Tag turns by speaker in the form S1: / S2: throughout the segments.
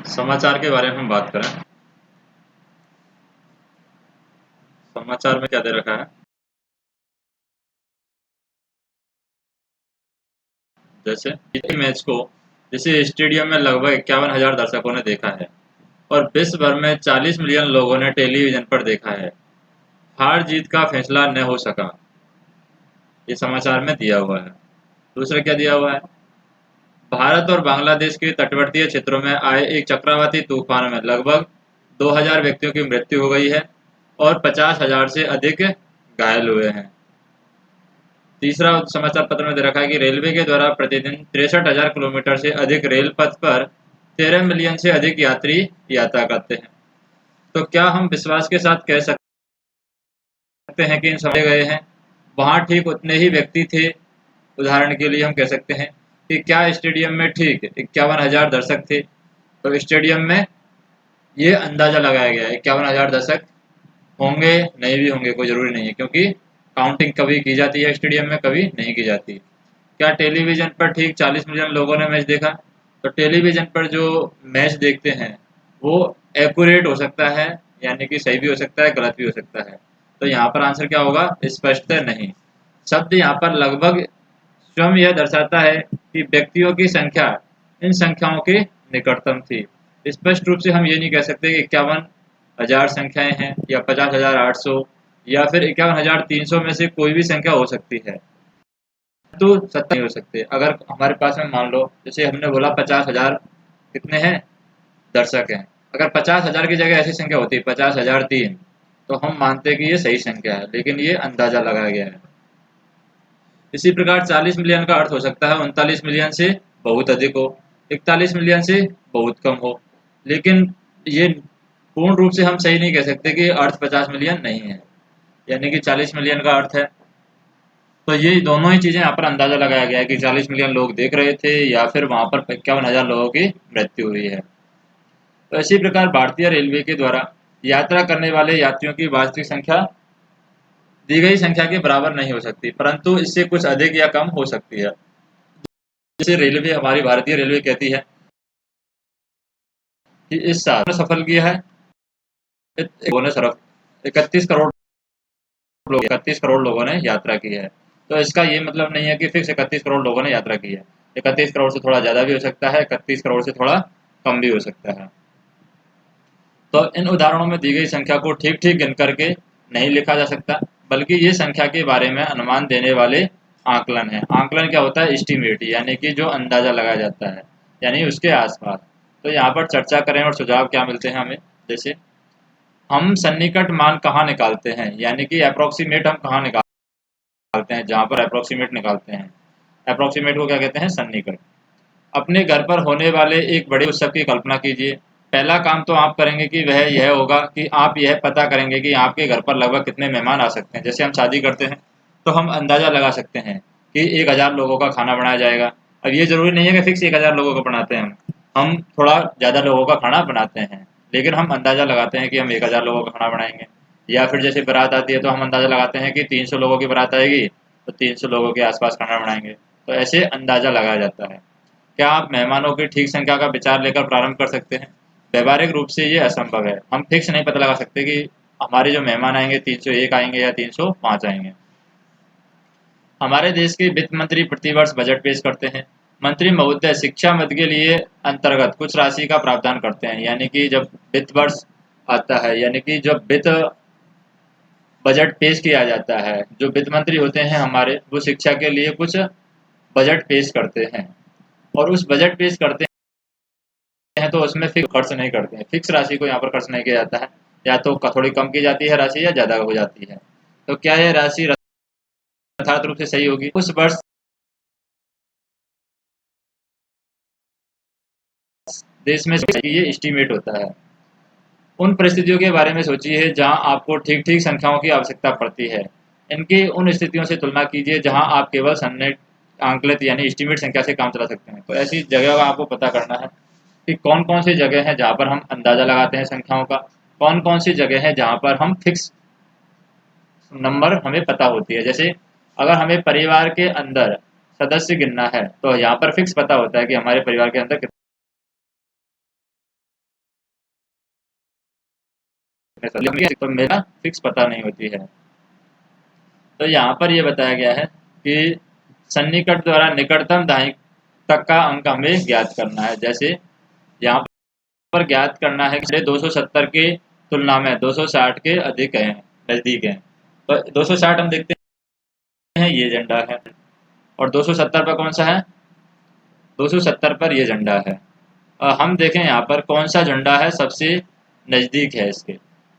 S1: समाचार के बारे में हम बात करें। समाचार में क्या दे रखा है? जैसे इसी मैच को जैसे स्टेडियम में लगभग 51,000 दर्शकों ने देखा है और विश्व भर में 40 मिलियन लोगों ने टेलीविजन पर देखा है। हार जीत का फैसला न हो सका, ये समाचार में दिया हुआ है। दूसरा क्या दिया हुआ है? भारत और बांग्लादेश के तटवर्तीय क्षेत्रों में आए एक चक्रवाती तूफान में लगभग 2,000 व्यक्तियों की मृत्यु हो गई है और 50,000 से अधिक घायल हुए हैं। तीसरा समाचार पत्र में दे रखा है कि रेलवे के द्वारा प्रतिदिन 63,000 किलोमीटर से अधिक रेल पथ पर 13 मिलियन से अधिक यात्री यात्रा करते हैं। तो क्या हम विश्वास के साथ कह सकते हैं कि इन समझे गए हैं? वहाँ ठीक उतने ही व्यक्ति थे। उदाहरण के लिए हम कह सकते हैं कि क्या स्टेडियम में ठीक 51,000 दर्शक थे? तो स्टेडियम में ये अंदाजा लगाया गया है 51,000 दर्शक होंगे, नहीं भी होंगे, कोई ज़रूरी नहीं है, क्योंकि काउंटिंग कभी की जाती है स्टेडियम में, कभी नहीं की जाती। क्या टेलीविज़न पर ठीक 40 मिलियन लोगों ने मैच देखा? तो टेलीविज़न पर जो मैच देखते हैं, वो एक्यूरेट हो सकता है, यानी कि सही भी हो सकता है, गलत भी हो सकता है। तो यहाँ पर आंसर क्या होगा? स्पष्ट नहीं। शब्द यहाँ पर लगभग स्वयं यह दर्शाता है कि व्यक्तियों की संख्या इन संख्याओं के निकटतम थी। स्पष्ट रूप से हम ये नहीं कह सकते कि 51,000 संख्याएँ हैं या 50,800 या फिर 51,300 में से कोई भी संख्या हो सकती है। तो 70 नहीं हो सकते। अगर हमारे पास में मान लो जैसे हमने बोला 50,000 कितने हैं? दर्शक हैं। अगर 50,000 की जगह ऐसी संख्या होती 50,003 तो हम मानते कि ये सही संख्या है, लेकिन ये अंदाजा लगाया गया है। इसी प्रकार 40 मिलियन का अर्थ हो सकता है 39 मिलियन से बहुत अधिक हो, 41 मिलियन से बहुत कम हो, लेकिन ये पूर्ण रूप से हम सही नहीं कह सकते कि अर्थ 50 मिलियन नहीं है, यानी कि 40 मिलियन का अर्थ है। तो ये दोनों ही चीज़ें यहाँ पर अंदाजा लगाया गया है कि 40 मिलियन लोग देख रहे थे या फिर वहाँ पर 51,000 लोगों की मृत्यु हुई है। तो इसी प्रकार भारतीय रेलवे के द्वारा यात्रा करने वाले यात्रियों की वास्तविक संख्या दी गई संख्या के बराबर नहीं हो सकती, परंतु इससे कुछ अधिक या कम हो सकती है। जैसे रेलवे, हमारी भारतीय रेलवे कहती है कि इस साल ने सफल किया है लोगों ने सरफ 31 करोड़ लोगों ने यात्रा की है। तो इसका ये मतलब नहीं है कि फिक्स 31 करोड़ लोगों ने यात्रा की है। 31 करोड़ से थोड़ा ज़्यादा भी हो सकता है, 31 करोड़ से थोड़ा कम भी हो सकता है। तो इन उदाहरणों में दी गई संख्या को ठीक ठीक गिन करके नहीं लिखा जा सकता, बल्कि ये संख्या के बारे में अनुमान देने वाले आकलन है। आकलन क्या होता है? एस्टिमेट, यानी कि जो अंदाजा लगाया जाता है, यानी उसके आसपास। तो यहाँ पर चर्चा करें और सुझाव क्या मिलते हैं हमें। जैसे हम सन्निकट मान कहाँ निकालते हैं, यानी कि अप्रोक्सीमेट हम कहाँ निकालते हैं, जहाँ पर अप्रोक्सीमेट निकालते हैं। अप्रोक्सीमेट को क्या कहते हैं? सन्निकट। अपने घर पर होने वाले एक बड़े उत्सव की कल्पना कीजिए। पहला काम तो आप करेंगे कि वह यह होगा कि आप यह पता करेंगे कि आपके घर पर लगभग कितने मेहमान आ सकते हैं। जैसे हम शादी करते हैं तो हम अंदाज़ा लगा सकते हैं कि 1,000 लोगों का खाना बनाया जाएगा। अब ये ज़रूरी नहीं है कि फिक्स 1,000 लोगों का बनाते हैं हम थोड़ा ज़्यादा लोगों का खाना बनाते हैं, लेकिन हम अंदाज़ा लगाते हैं कि हम 1,000 लोगों का खाना बनाएंगे। या फिर जैसे बारात आती है तो हम अंदाज़ा लगाते हैं कि 300 लोगों की बारात आएगी, तो 300 लोगों के आसपास खाना बनाएंगे। तो ऐसे अंदाज़ा लगाया जाता है। क्या आप मेहमानों की ठीक संख्या का विचार लेकर प्रारंभ कर सकते हैं? व्यावहारिक रूप से ये असंभव है। हम फिक्स नहीं पता लगा सकते कि हमारे जो मेहमान आएंगे 301 आएंगे या 305 आएंगे। हमारे देश के वित्त मंत्री प्रतिवर्ष बजट पेश करते हैं। मंत्री महोदय शिक्षा मद के लिए अंतर्गत कुछ राशि का प्रावधान करते हैं, यानी कि जब वित्त वर्ष आता है, यानी कि जब वित्त बजट पेश किया जाता है, जो वित्त मंत्री होते हैं हमारे, वो शिक्षा के लिए कुछ बजट पेश करते हैं और उस बजट पेश करते हैं तो उसमें फिक्स खर्च नहीं करते हैं। फिक्स राशि को यहाँ पर खर्च नहीं किया जाता है, या तो थोड़ी कम की जाती है राशि या ज़्यादा हो जाती है। तो क्या यह राशि यथार्थ रूप से सही होगी? उस वर्ष देश में ये एस्टीमेट होता है। उन परिस्थितियों के बारे में सोचिए जहां आपको ठीक ठीक संख्याओं की आवश्यकता पड़ती है। इनकी उन स्थितियों से तुलना कीजिए जहां आप केवल सन्निहित आंकलित यानी एस्टीमेट संख्या से काम चला सकते हैं। तो ऐसी जगह का आपको पता करना है कि कौन कौन सी जगह है जहाँ पर हम अंदाज़ा लगाते हैं संख्याओं का, कौन कौन सी जगह है जहाँ पर हम फिक्स नंबर हमें पता होती है। जैसे अगर हमें परिवार के अंदर सदस्य गिनना है तो यहाँ पर फिक्स पता होता है कि हमारे परिवार के अंदर तो मेरा फिक्स पता नहीं होती है। तो यहाँ पर ये बताया गया है कि सन्निकट द्वारा निकटतम दाहिनी तक का अंक हमें ज्ञात करना है। जैसे यहाँ पर ज्ञात करना है कि 270 के तुलना में 260 के अधिक हैं, नज़दीक हैं। तो 260 हम देखते हैं ये झंडा है, और 270 पर कौन सा है, 270 पर ये झंडा है। हम देखें यहाँ पर कौन सा झंडा है सबसे नज़दीक है इसके।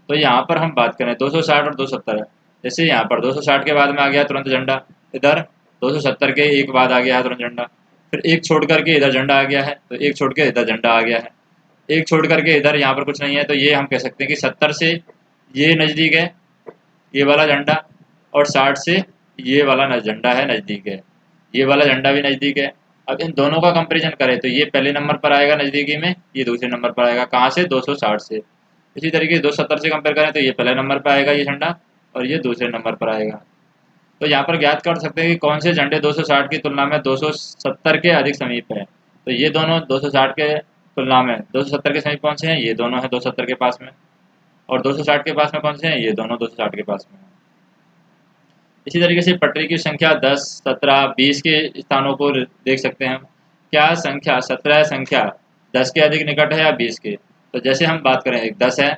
S1: तो यहाँ पर हम बात करें 260 और 270, जैसे यहाँ पर 260 के बाद में आ गया तुरंत झंडा, इधर 270 के एक बाद आ गया है तुरंत झंडा, फिर एक छोड़ करके इधर झंडा आ गया है, तो एक छोड़ के इधर झंडा आ गया है, एक छोड़ करके इधर यहाँ पर कुछ नहीं है। तो ये हम कह सकते हैं कि 70 से ये नज़दीक है ये वाला झंडा, और 60 से ये वाला झंडा है नज़दीक है, ये वाला झंडा भी नज़दीक है। अब इन दोनों का कंपैरिजन करें तो ये पहले नंबर पर आएगा नज़दीकी में, ये दूसरे नंबर पर आएगा, कहाँ से, 260 से। इसी तरीके से 270 से कंपेयर करें तो ये पहले नंबर पर आएगा ये झंडा, और ये दूसरे नंबर पर आएगा। तो यहाँ पर ज्ञात कर सकते हैं कि कौन से झंडे 260 की तुलना में 270 के अधिक समीप है। तो ये दोनों 260 के तुलना में 270 के समीप कौन से हैं, ये दोनों हैं 270 के पास में, और 260 के पास में कौन से हैं, ये दोनों 260 के पास में हैं। इसी तरीके से पटरी की संख्या 10, 17, 20 के स्थानों को देख सकते हैं हम। क्या संख्या 17 संख्या 10 के अधिक निकट है या 20 के। तो जैसे हम बात करें, एक 10 है,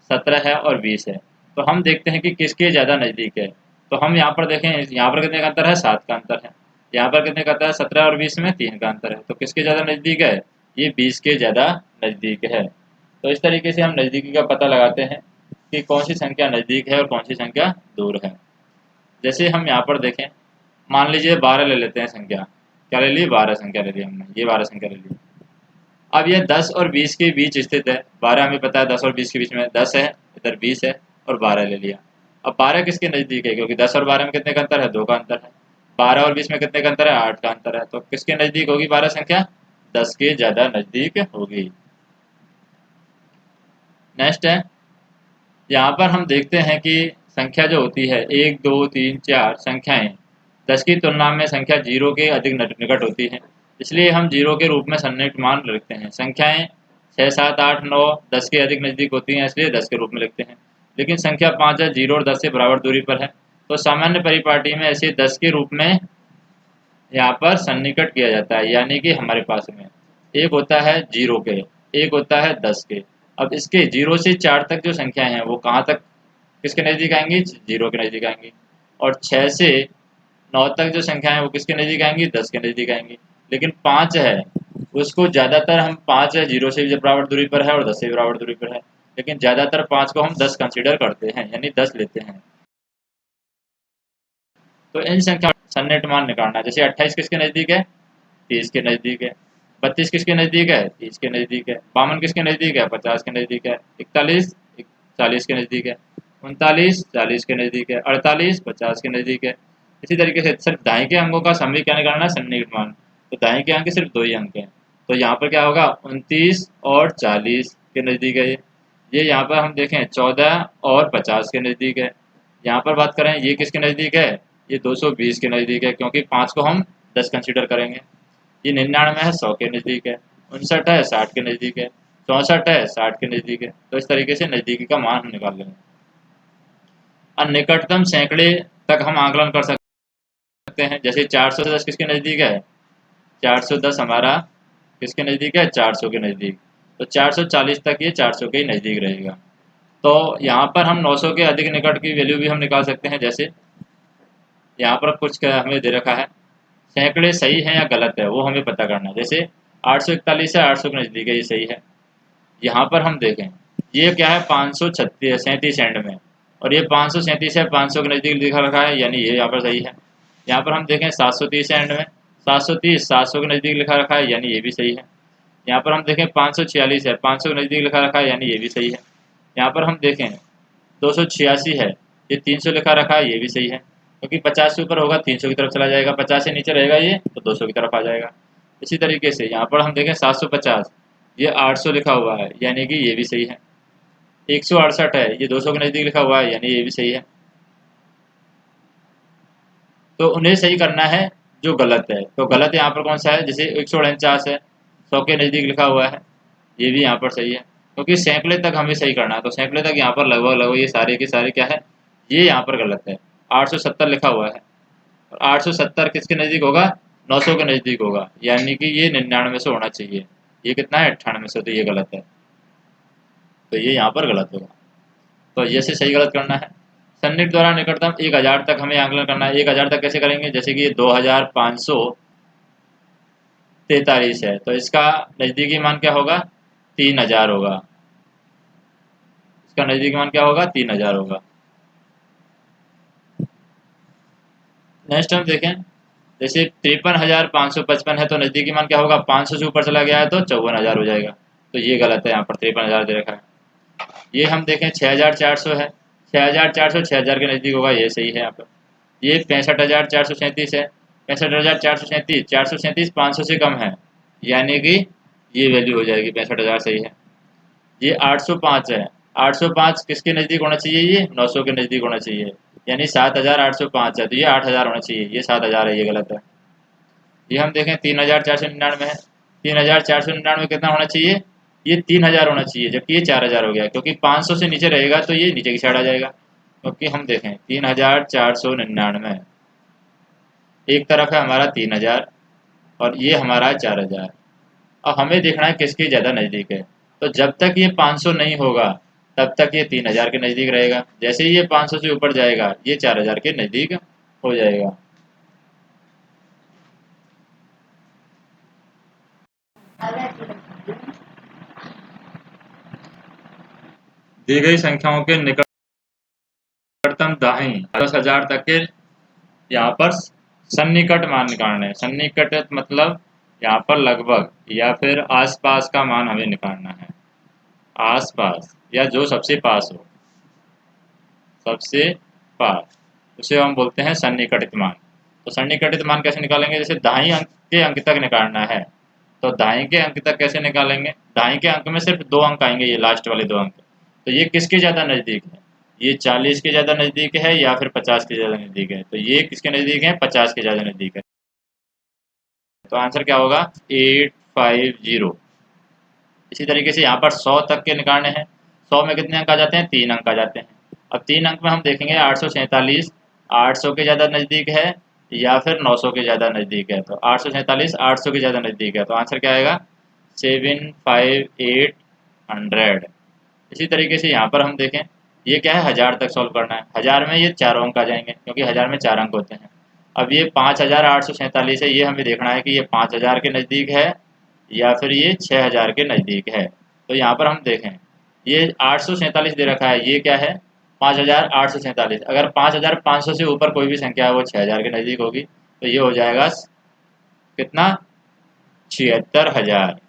S1: 17 है और 20 है, तो हम देखते हैं कि किसके ज़्यादा नज़दीक है। तो हम यहाँ पर देखें, यहाँ पर कितने का अंतर है, 7 का अंतर है। यहाँ पर कितने का अंतर है, 17 और 20 में 3 का अंतर है। तो किसके ज़्यादा नज़दीक है, ये 20 के ज़्यादा नज़दीक है। तो इस तरीके से हम नज़दीकी का पता लगाते हैं कि कौन सी संख्या नज़दीक है और कौन सी संख्या दूर है। जैसे हम यहाँ पर देखें, मान लीजिए 12 ले लेते हैं संख्या, क्या ले ली, 12 संख्या ले ली हमने, ये 12 संख्या ले ली। अब ये 10 और 20 के बीच स्थित है, 12 हमें पता है 10 और 20 के बीच में 10 है, इधर 20 है, और 12 ले लिया। अब 12 किसके नज़दीक है, क्योंकि 10 और 12 में कितने का अंतर है, 2 का अंतर है। 12 और 20 में कितने का अंतर है, 8 का अंतर है। तो किसके नज़दीक होगी 12 संख्या, 10 के ज़्यादा नज़दीक होगी। नेक्स्ट है, यहाँ पर हम देखते हैं कि संख्या जो होती है 1, 2, 3, 4 संख्याएं 10 की तुलना में संख्या 0 के अधिक निकट होती है, इसलिए हम 0 के रूप में सन्निहित मान रखते हैं। संख्याएं 6, 7, 8, 9 10 के अधिक नज़दीक होती हैं, इसलिए 10 के रूप में लिखते हैं। लेकिन संख्या 5 है, 0 और 10 से बराबर दूरी पर है, तो सामान्य परिपाटी में ऐसे 10 के रूप में यहाँ पर सन्निकट किया जाता है। यानी कि हमारे पास में एक होता है 0 के, एक होता है 10 के। अब इसके 0 से 4 तक जो संख्याएं हैं वो कहाँ तक किसके नज़दीक आएंगी, 0 के नज़दीक आएंगी। और 6 से 9 तक जो संख्याएं हैं वो किसके नज़दीक आएंगी, 10 के नज़दीक आएंगी। लेकिन 5 है, उसको ज़्यादातर हम 5 है 0 से भी बराबर दूरी पर है और 10 से भी बराबर दूरी पर है, लेकिन ज़्यादातर 5 को हम 10 कंसीडर करते हैं, यानी 10 लेते हैं। तो इन संख्या सन्निहित मान निकालना है। जैसे 28 किसके नज़दीक है, 30 के नज़दीक है। 32 किसके नज़दीक है, 30 के नज़दीक है। 52 किसके नज़दीक है, 50 के नज़दीक है। 41 40 के नज़दीक है। 39 40 के नज़दीक है। 48 50 के नज़दीक है। इसी तरीके से सिर्फ दाएं के अंकों का सम भी क्या निकालना है, सन्निहित मान। तो दाएं के अंक सिर्फ 2 ही अंक हैं, तो यहाँ पर क्या होगा, 29 और 40 के नज़दीक है ये यहाँ पर हम देखें 14 और 50 के नज़दीक है। यहाँ पर बात करें ये किसके नज़दीक है, ये 220 के नज़दीक है, क्योंकि 5 को हम 10 कंसीडर करेंगे। ये 99 है, 100 के नज़दीक है। 59 है, 60 के नज़दीक है। 64 है, 60 के नज़दीक है। तो इस तरीके से नज़दीकी का मान हम निकाल लेंगे। अब निकटतम सैकड़े तक हम आकलन कर सकते हैं। जैसे 410 किसके नज़दीक है, 410 हमारा किसके नज़दीक है, 400 के नज़दीक। तो 440 तक ये 400 के ही नज़दीक रहेगा। तो यहाँ पर हम 900 के अधिक निकट की वैल्यू भी हम निकाल सकते हैं। जैसे यहाँ पर कुछ हमें दे रखा है, सैकड़े सही है या गलत है वो हमें पता करना है। जैसे 841 है, 800 के नज़दीक है, ये सही है। यहाँ पर हम देखें ये क्या है, 537 एंड में, और ये 537 है, 500 के नज़दीक लिखा रखा है, यानी ये यहाँ पर सही है। यहाँ पर हम देखें 730 एंड में, 730 700 के नज़दीक लिखा रखा है, यानी ये भी सही है। यहाँ पर हम देखें 546 है, 500 के नज़दीक लिखा रखा है, यानी ये भी सही है। यहाँ पर हम देखें 286 है, ये 300 लिखा रखा है, ये भी सही है, क्योंकि 50 से ऊपर होगा 300 की तरफ चला जाएगा, 50 से नीचे रहेगा ये तो 200 की तरफ आ जाएगा। इसी तरीके से यहाँ पर हम देखें 750, ये 800 लिखा हुआ है, यानी कि ये भी सही है। 168 है, ये 200 के नज़दीक लिखा हुआ है, यानी ये भी सही है। तो उन्हें सही करना है जो गलत है। तो गलत यहाँ पर कौन सा है, जैसे 149 है, 100 के नज़दीक लिखा हुआ है, ये भी यहाँ पर सही है। क्योंकि सैकड़े तक हमें सही करना है, तो सैकड़े तक यहाँ पर लगभग लगभग ये सारे के सारे क्या है, ये यहाँ पर गलत है। 870 लिखा हुआ है और 870 किसके नज़दीक होगा, 900 के नज़दीक होगा, यानी कि ये 99 से होना चाहिए। ये कितना है, 98 से, तो ये गलत है, तो ये यहाँ पर गलत होगा। तो ये से सही गलत करना है। सन्निकट द्वारा निकटतम 1000 तक हमें आंकलन करना है। 1000 तक कैसे करेंगे, जैसे कि ये 2543 है, तो इसका नज़दीकी मान क्या होगा, 3000 होगा। इसका नज़दीकी मान क्या होगा, 3000 होगा। नेक्स्ट हम देखें, जैसे 53,555 है, तो नज़दीकी मान क्या होगा, 500 से ऊपर चला गया है तो 54,000 हो जाएगा। तो ये गलत है, यहाँ पर 53,000 दे रखा है। ये हम देखें 6,400 है, 6,400 6,000 के नज़दीक होगा, ये सही है यहाँ पर। ये 65,437 है, 65,437, 437 500 से कम है, यानी कि ये वैल्यू हो जाएगी 65,000 सही है। ये 805 है, 805 किसके नज़दीक होना चाहिए, ये 900 के नज़दीक होना चाहिए, यानी 7,805 है, तो ये 8,000 होना चाहिए, ये 7,000 है, ये गलत है। ये हम देखें 3,499 है, 3,499 कितना होना चाहिए, ये 3,000 होना चाहिए, जबकि ये 4,000 हो गया, क्योंकि 500 से नीचे रहेगा तो ये नीचे की साइड आ जाएगा। क्योंकि हम देखें 3,499, एक तरफ है हमारा 3,000 और ये हमारा 4,000। अब हमें देखना है किसके ज़्यादा नज़दीक है, तो जब तक ये 500 नहीं होगा तब तक ये 3,000 के नज़दीक रहेगा। जैसे ही ये 500 से ऊपर जाएगा ये 4,000 के नज़दीक हो जाएगा। दी गई संख्याओं के निकटतम दाहिनी 10,000 तक के यहाँ पर सन्निकट मान निकालना है। सन्निकट मतलब यहाँ पर लगभग या फिर आसपास का मान हमें निकालना है, आसपास या जो सबसे पास हो, सबसे पास, उसे हम बोलते हैं सन्निकटित मान। तो सन्निकटित मान कैसे निकालेंगे, जैसे दाईं अंक के अंक तक निकालना है, तो दाईं के अंक तक कैसे निकालेंगे, दाईं के अंक में सिर्फ 2 अंक आएंगे, ये लास्ट वाले 2 अंक। तो ये किसके ज़्यादा नज़दीक है, ये 40 के ज़्यादा नज़दीक है या फिर 50 के ज़्यादा नज़दीक है, तो ये किसके नज़दीक है, 50 के ज़्यादा नज़दीक है। तो आंसर क्या होगा, 850। इसी तरीके से यहाँ पर 100 तक के निकालने हैं। 100 में कितने अंक आ जाते हैं, 3 अंक आ जाते हैं। अब 3 अंक में हम देखेंगे 847 800 के ज़्यादा नज़दीक है या फिर 900 के ज़्यादा नज़दीक है। तो 847 800 के ज़्यादा नज़दीक है, तो आंसर क्या आएगा, 75800। इसी तरीके से यहाँ पर हम देखें, ये क्या है, 1000 तक सॉल्व करना है। 1000 में ये 4 अंक आ जाएंगे, क्योंकि 1000 में 4 अंक होते हैं। अब ये 5,847 है, ये हमें देखना है कि ये 5,000 के नज़दीक है या फिर ये 6,000 के नज़दीक है। तो यहाँ पर हम देखें, ये 847 दे रखा है, ये क्या है, 5,847। अगर 5,500 से ऊपर कोई भी संख्या है वो 6,000 के नज़दीक होगी, तो ये हो जाएगा कितना, 76,000।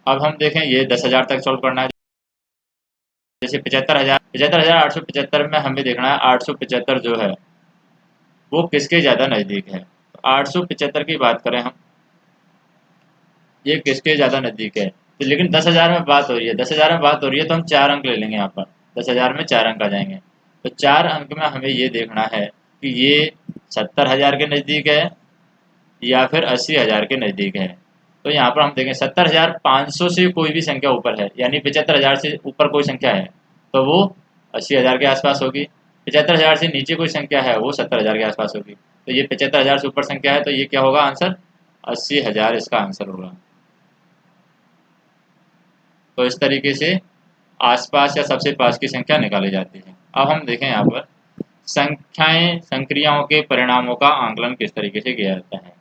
S1: अब हम देखें, ये 10,000 तक सॉल्व करना है। जैसे 75,000, 75,875 में हमें देखना है 875 जो है वो किसके ज़्यादा नज़दीक है। तो 875 की बात करें हम, ये किसके ज़्यादा नज़दीक है, तो लेकिन 10,000 में बात हो रही है, 10,000 में बात हो रही है, तो हम 4 अंक ले लेंगे यहाँ पर। 10,000 में 4 अंक आ जाएंगे, तो 4 अंक में हमें ये देखना है कि ये 70,000 के नज़दीक है या फिर 80,000 के नज़दीक है। तो यहाँ पर हम देखें 70,500 से कोई भी संख्या ऊपर है, यानी 75,000 से ऊपर कोई संख्या है तो वो 80,000 के आसपास होगी। 75,000 से नीचे कोई संख्या है वो 70,000 के आसपास होगी। तो ये 75,000 से ऊपर संख्या है, तो ये क्या होगा आंसर, 80,000 इसका आंसर होगा। तो इस तरीके से आसपास या सबसे पास की संख्या निकाली जाती है। अब हम देखें यहाँ पर संख्याएं संक्रियाओं के परिणामों का आंकलन किस तरीके से किया जाता है।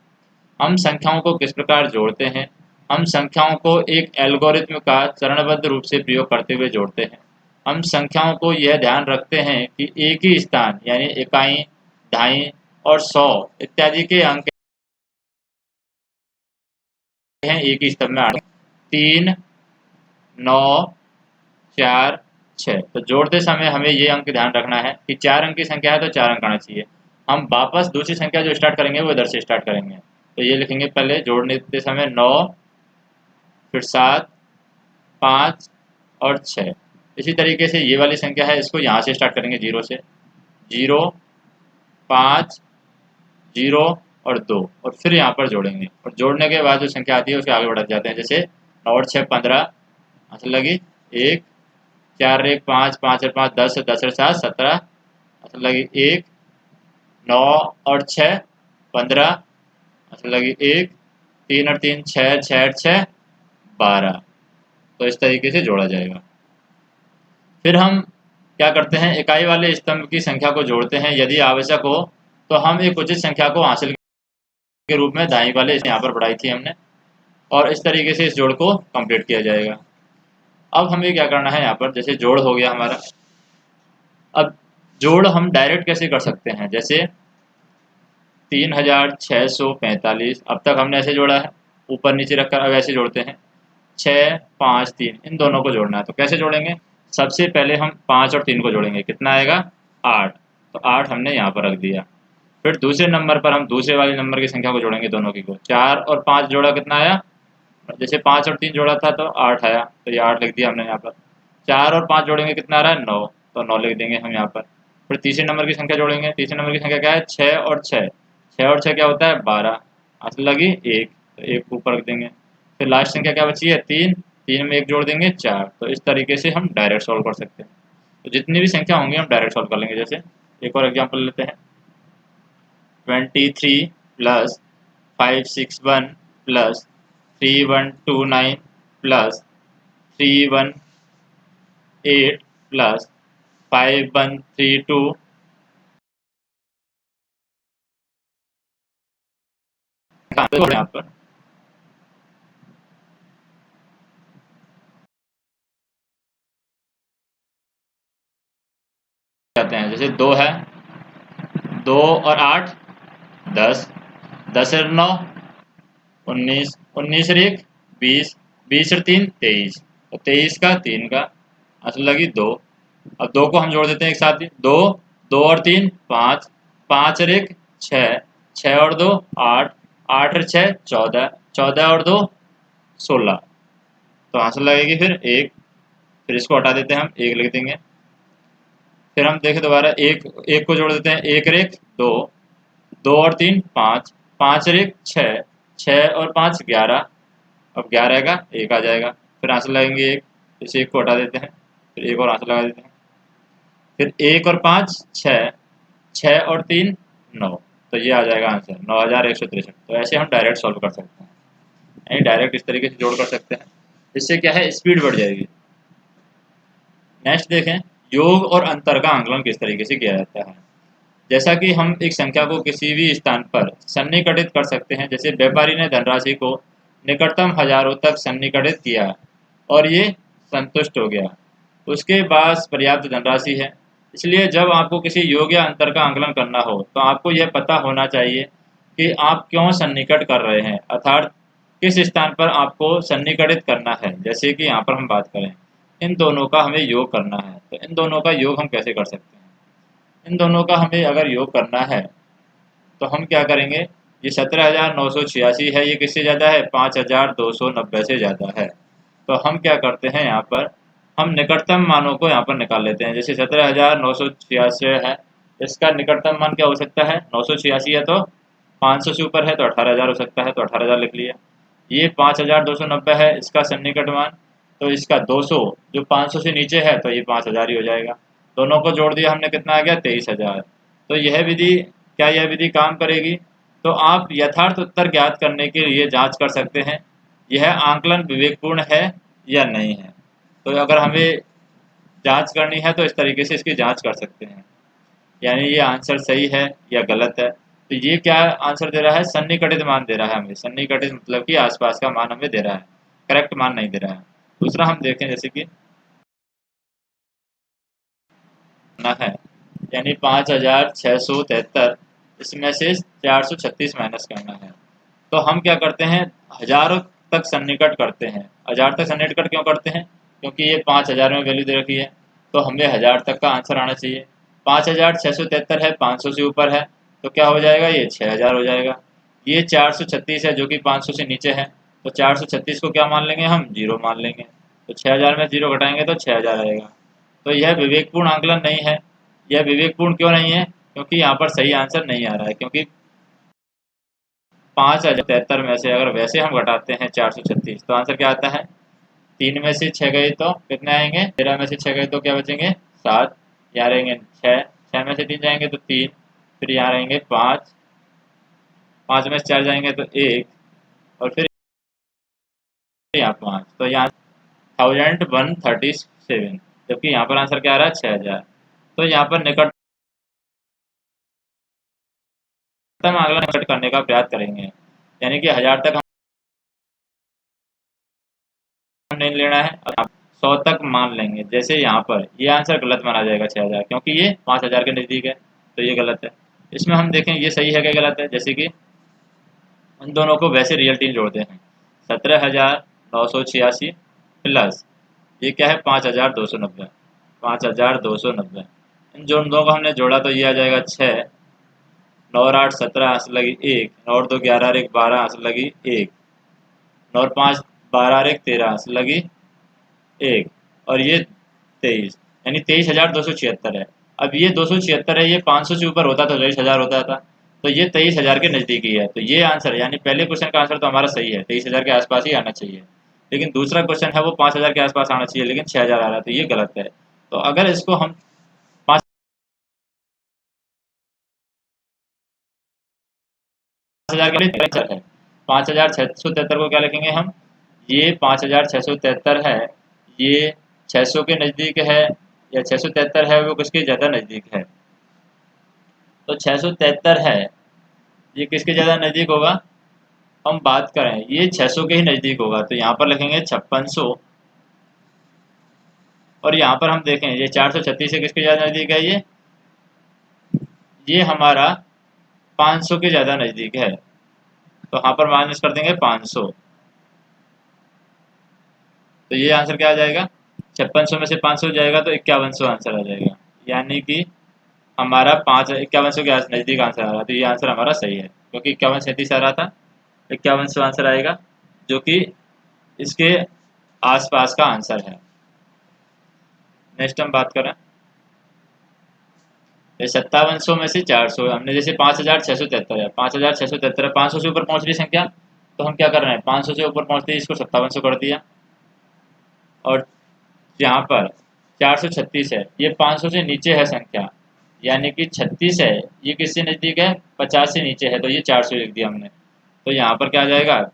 S1: हम संख्याओं को किस प्रकार जोड़ते हैं, हम संख्याओं को एक एल्गोरिथ्म का चरणबद्ध रूप से प्रयोग करते हुए जोड़ते हैं। हम संख्याओं को यह ध्यान रखते हैं कि एक ही स्थान यानी इकाई, ढाई और 100 इत्यादि के अंक हैं एक ही स्तंभ में 3, 9, 4, 6। तो जोड़ते समय हमें ये अंक ध्यान रखना है कि 4 अंक की संख्या है तो 4 अंक आना चाहिए। हम वापस दूसरी संख्या जो स्टार्ट करेंगे वो इधर से स्टार्ट करेंगे। तो ये लिखेंगे पहले जोड़ने के समय 9, फिर 7, 5 और 6। इसी तरीके से ये वाली संख्या है, इसको यहाँ से स्टार्ट करेंगे 0 से, 0, 5, 0 और 2, और फिर यहाँ पर जोड़ेंगे, और जोड़ने के बाद जो संख्या आती है उसके आगे बढ़ जाते हैं। जैसे 9 और 6 15, आंसर लगी 1, 4 एक 5, 5 और 5 10, 10 और 7 17, आंसर लगी 1, 9 और 6 15, आंसर लगी 1, 3 और 3 6, 6 और 6 12। तो इस तरीके से जोड़ा जाएगा। फिर हम क्या करते हैं, इकाई वाले स्तंभ की संख्या को जोड़ते हैं। यदि आवश्यक हो तो हम एक उचित संख्या को हासिल के रूप में दाईं वाले यहाँ पर बढ़ाई थी हमने, और इस तरीके से इस जोड़ को कंप्लीट किया जाएगा। अब हमें क्या करना है, यहाँ पर जैसे जोड़ हो गया हमारा, अब जोड़ हम डायरेक्ट कैसे कर सकते हैं, जैसे 3645, अब तक हमने ऐसे जोड़ा है, ऊपर नीचे रखकर, अब ऐसे जोड़ते हैं 6 5 3, इन दोनों को जोड़ना है। तो कैसे जोड़ेंगे, सबसे पहले हम 5 और 3 को जोड़ेंगे, कितना आएगा 8, तो 8 हमने यहाँ पर रख दिया। फिर दूसरे नंबर पर हम दूसरे वाले नंबर की संख्या को जोड़ेंगे, दोनों की को, 4 और 5 जोड़ा कितना आया, जैसे 5 और 3 जोड़ा था तो 8 आया, तो ये 8 लिख दिया हमने यहाँ पर। 4 और 5 जोड़ेंगे कितना आ रहा है 9, तो 9 लिख देंगे हम यहाँ पर। फिर तीसरे नंबर की संख्या जोड़ेंगे, तीसरे नंबर की संख्या क्या है 6 और 6, 6 और 6 क्या होता है 12, आंसर लगी 1, तो 1 ऊपर रख देंगे। फिर लास्ट संख्या क्या बची है 3, 3 में 1 जोड़ देंगे 4। तो इस तरीके से हम डायरेक्ट सॉल्व कर सकते हैं। तो जितनी भी संख्या होंगी हम डायरेक्ट सॉल्व कर लेंगे। जैसे एक और एग्जाम्पल लेते हैं, 23 प्लस 561 प्लस 3129 प्लस 318 प्लस 5132, यहाँ पर जाते हैं, जैसे 2 है, 2 और 8 10, 10 और 9 19, 19 और 1 20, 20 और 3 23, तो 23 का 3 का, आंसर लगी 2। अब 2 को हम जोड़ देते हैं एक साथ ही, 2, 2 और 3 5, 5 और 1 6, 6 और 2 8, 8 और 6 14, 14 और 2 16, तो आंसर लगेगी फिर 1। फिर इसको हटा देते हैं, हम 1 लिख देंगे। फिर हम देखें दोबारा, एक एक को जोड़ देते हैं, 1 और 1 2, 2 और 3 5, 5 और 1 6, 6 और 5 11, अब 11 का 1 आ जाएगा। फिर आंसर लगेंगे 1, इस 1 को हटा देते हैं, फिर 1 और आंसर लगा देते हैं। फिर 1 और 5 6, 6 और 3 9, तो ये आ जाएगा आंसर 9163। तो ऐसे हम डायरेक्ट सॉल्व कर सकते हैं, यानी डायरेक्ट इस तरीके से जोड़ कर सकते हैं। इससे क्या है, स्पीड बढ़ जाएगी। नेक्स्ट देखें, योग और अंतर का आंकलन किस तरीके से किया जाता है। जैसा कि हम एक संख्या को किसी भी स्थान पर सन्निकटित कर सकते हैं, जैसे व्यापारी ने धनराशि को निकटतम हजारों तक सन्निकटित किया और ये संतुष्ट हो गया, उसके पास पर्याप्त धनराशि है। इसलिए जब आपको किसी योग या अंतर का आंकलन करना हो तो आपको यह पता होना चाहिए कि आप क्यों सन्निकट कर रहे हैं, अर्थात किस स्थान पर आपको सन्निकटित करना है। जैसे कि यहाँ पर हम बात करें, इन दोनों का हमें योग करना है, तो इन दोनों का योग हम कैसे कर सकते हैं। इन दोनों का हमें अगर योग करना है तो हम क्या करेंगे, ये 17,986 है, ये किससे ज़्यादा है 5,290 से ज़्यादा है। तो हम क्या करते हैं, यहाँ पर हम निकटतम मानों को यहाँ पर निकाल लेते हैं। जैसे 17,986 है, इसका निकटतम मान क्या हो सकता है 986 है, तो 500 से ऊपर है तो 18,000 हो सकता है, तो 18,000 लिख लिया। ये 5,290 है, इसका सन्निकट मान, तो इसका 200 जो 500 से नीचे है तो ये 5,000 ही हो जाएगा। दोनों को जोड़ दिया हमने, कितना आ गया 23,000। तो यह विधि, क्या यह विधि काम करेगी, तो आप यथार्थ उत्तर ज्ञात करने के लिए जांच कर सकते हैं यह आंकलन विवेकपूर्ण है या नहीं है। तो अगर हमें जांच करनी है तो इस तरीके से इसकी जांच कर सकते हैं, यानी ये आंसर सही है या गलत है। तो ये क्या आंसर दे रहा है, सन्निकटित मान दे रहा है हमें। सन्निकटित मतलब कि आसपास का मान हमें दे रहा है, करेक्ट मान नहीं दे रहा है। दूसरा हम देखें, जैसे कि ना है, यानी 5,673, इसमें से 436 माइनस करना है। तो हम क्या करते हैं, हजारों तक सन्निकट करते हैं। 1000 तक सन्निकट क्यों करते हैं, क्योंकि ये 5,000 में वैल्यू दे रखी है, तो हमें 1000 तक का आंसर आना चाहिए। 5,673 है, 500 से ऊपर है, तो क्या हो जाएगा, ये 6,000 हो जाएगा। ये 436 है जो कि 500 से नीचे है, तो 436 को क्या मान लेंगे हम, जीरो मान लेंगे। तो 6,000 में जीरो घटाएंगे तो 6,000 आएगा। तो यह विवेकपूर्ण आंकलन नहीं है। यह विवेकपूर्ण क्यों नहीं है, क्योंकि यहाँ पर सही आंसर नहीं आ रहा है, क्योंकि 5073 में से अगर वैसे हम घटाते हैं 436, तो आंसर क्या आता है? 3 में से 6 गए तो कितने आएंगे? 13 में से 6 गए तो क्या बचेंगे? 7। यहाँ रहेंगे 6, 6 में से 3 जाएंगे तो 3, फिर यहाँ रहेंगे 5, 5 में से 4 जाएंगे तो 1, और फिर यहाँ 5, तो यहाँ 1137, जबकि यहाँ पर आंसर क्या आ रहा है? 6000। तो यहाँ पर निकटतम आंकलन निकट करने का प्रयास करेंगे, यानी कि 1000 तक हम नहीं लेना है, और 100 तक मान लेंगे। जैसे यहाँ पर ये आंसर गलत माना जाएगा 6000, क्योंकि ये 5000 के नज़दीक है, तो ये गलत है। इसमें हम देखें ये सही है कि गलत है। जैसे कि उन दोनों को वैसे रियलिटी जोड़ते हैं, 17,986 प्लस ये क्या है? 5,290, 5,290। इन जो दोनों को हमने जोड़ा तो ये आ जाएगा 6, 9 और 8 17, आंसर लगी 1, 9 और 2 11 और 1 12, आंसर लगी 1, 9 और 5 12 और 1 13, आंसर लगी 1, और ये 23, यानी 23,276 है। अब ये 276 है, ये 500 से ऊपर होता तो 23,000 होता था, तो ये 23,000 के नज़दीक ही है। तो ये आंसर, यानी पहले क्वेश्चन का आंसर तो हमारा सही है, 23,000 के आसपास ही आना चाहिए। लेकिन दूसरा क्वेश्चन है वो 5,000 के आसपास आना चाहिए, लेकिन 6,000 आ रहा है, तो ये गलत है। तो अगर इसको हम 5,000 के लिए आंसर है, 5,673 को क्या लिखेंगे हम? ये 5,673 है, ये 600 के नज़दीक है, या 673 है वो किसके ज़्यादा नज़दीक है? तो 673 है, ये किसके ज़्यादा नज़दीक होगा? हम बात करें ये 600 के ही नज़दीक होगा, तो यहाँ पर लिखेंगे 5600, और यहाँ पर हम देखें ये 436 से किसके ज़्यादा नज़दीक है? ये हमारा 500 के ज़्यादा नज़दीक है, तो यहाँ पर माइनस कर देंगे 500, तो ये आंसर क्या आ जाएगा? 5600 में से 500 जाएगा तो 5100 आंसर आ जाएगा, यानी कि हमारा 5100 के नज़दीक आंसर आ रहा है। तो ये आंसर हमारा सही है, क्योंकि 5137 आ रहा था, 5100 आंसर आएगा, जो कि इसके आसपास का आंसर है। नेक्स्ट हम बात करें 5700 में से 400, हमने जैसे 5,673 है, 5,673 है, 500 से ऊपर पहुंच रही संख्या, तो हम क्या कर रहे हैं? 500 से ऊपर पहुंचते ही इसको 5700 कर दिया, और यहाँ पर 436 है, ये 500 से नीचे है संख्या, यानी कि 36 है, ये किससे नज़दीक है? 50 से नीचे है, तो ये 400 लिख दिया हमने। तो यहाँ पर क्या आ जाएगा?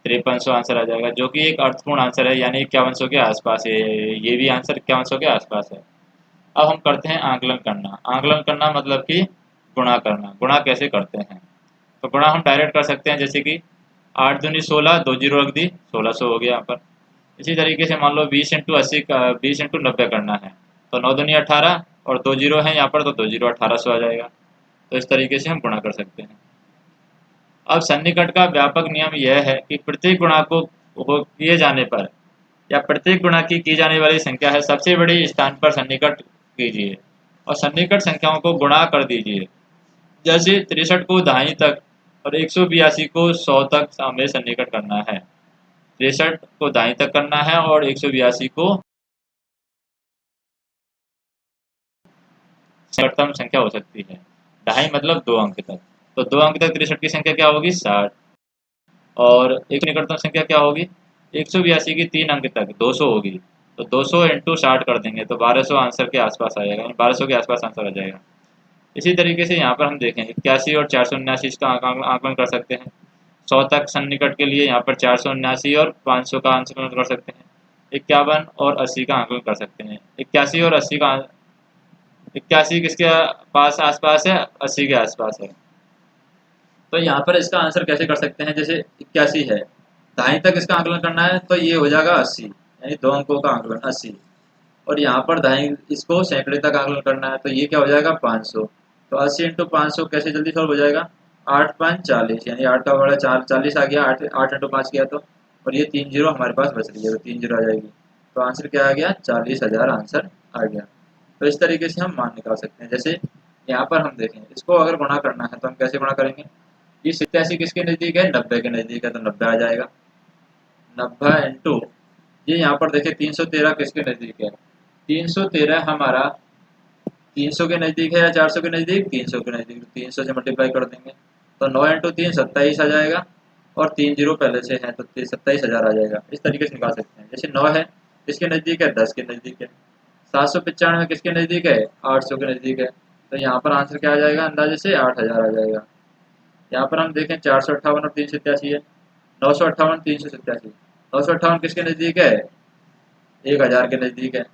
S1: 5300 आंसर आ जाएगा, जो कि एक अर्थपूर्ण आंसर है, यानी 5100 के आसपास है। ये भी आंसर 5100 के आसपास है। अब हम करते हैं आंकलन करना। आंकलन करना मतलब कि गुणा करना। गुणा कैसे करते हैं? तो गुणा हम डायरेक्ट कर सकते हैं, जैसे कि 8 दूनी 16, 2 जीरो रख दी, 1600 हो गया यहाँ पर। इसी तरीके से मान लो 20 इंटू 80 का 20 इंटू 90 करना है, तो 9 दूनी 18 और 2 जीरो है यहाँ पर, तो 2 जीरो 1800 आ जाएगा। तो इस तरीके से हम गुणा कर सकते हैं। अब सन्निकट का व्यापक नियम यह है कि प्रत्येक गुणा को किए जाने पर, या प्रत्येक गुणा की जाने वाली संख्या है सबसे बड़ी स्थान पर सन्निकट कीजिए, और सन्निकट संख्याओं को गुणा कर दीजिए। जैसे 63 को दाईं तक और 182 को 100 तक हमें सन्निकट करना है। 63 को दाईं तक करना है और 182 को निकटतम संख्या हो सकती है। दाईं मतलब 2 अंक तक, तो 2 अंक तक 63 की संख्या क्या होगी? 60, और एक निकटतम संख्या क्या होगी? 182 की 3 अंक तक 200 होगी, तो 200 इंटू 60 कर देंगे तो 1200 आंसर के आसपास आ जाएगा, 1200 के आसपास आंसर आ जाएगा। इसी तरीके से यहाँ पर हम देखें 81 और 479 इसका आकलन कर सकते हैं। 100 तक सन्निकट के लिए यहाँ पर 479 और 500 का आंकलन कर सकते हैं। 51 और 80 का आकलन कर सकते हैं। 81 और 80 का 81 किसके पास आसपास है? 80 के आसपास है। तो यहाँ पर इसका आंसर कैसे कर सकते हैं? जैसे 81 है, दाईं तक इसका आकलन करना है, तो ये हो जाएगा 80, यानी 2 अंकों का आकलन 80, और यहाँ पर दाईं इसको सैकड़े तक आकलन करना है, तो ये क्या हो जाएगा? 500। तो 80 इंटू 500 कैसे जल्दी सॉल्व हो जाएगा? 8 5 40, यानी 8 का बड़ा 40 आ गया, 8 8 इंटू 5 किया तो, और ये 3 जीरो हमारे पास बच रही है, तो 3 जीरो आ जाएगी, तो आंसर क्या आ गया? 40,000 आंसर आ गया। तो इस तरीके से हम मान निकाल सकते हैं। जैसे यहाँ पर हम देखें, इसको अगर गुणा करना है तो हम कैसे गुणा करेंगे? ये 87 किसके नज़दीक है? 90 के नज़दीक है, तो 90 आ जाएगा। 90 इंटू ये यहाँ पर देखिए 313 किसके नज़दीक है? 313 हमारा 300 के नज़दीक है या 400 के नज़दीक? 300 के नज़दीक, 300 से मल्टीप्लाई कर देंगे, तो 9 इंटू 3 27 आ जाएगा, और 3 जीरो पहले से हैं तो 27,000 आ जाएगा। इस तरीके से निकाल सकते हैं। जैसे 9 है किसके नज़दीक है, 10 के नज़दीक है। 795 किसके नज़दीक है, 800 के नज़दीक है। तो यहाँ पर आंसर क्या आ जाएगा, अंदाजे से 8,000 आ जाएगा। यहाँ पर हम देखें 458 और 387 है, 958 387, 958 किसके नज़दीक है, 1,000 के नज़दीक है,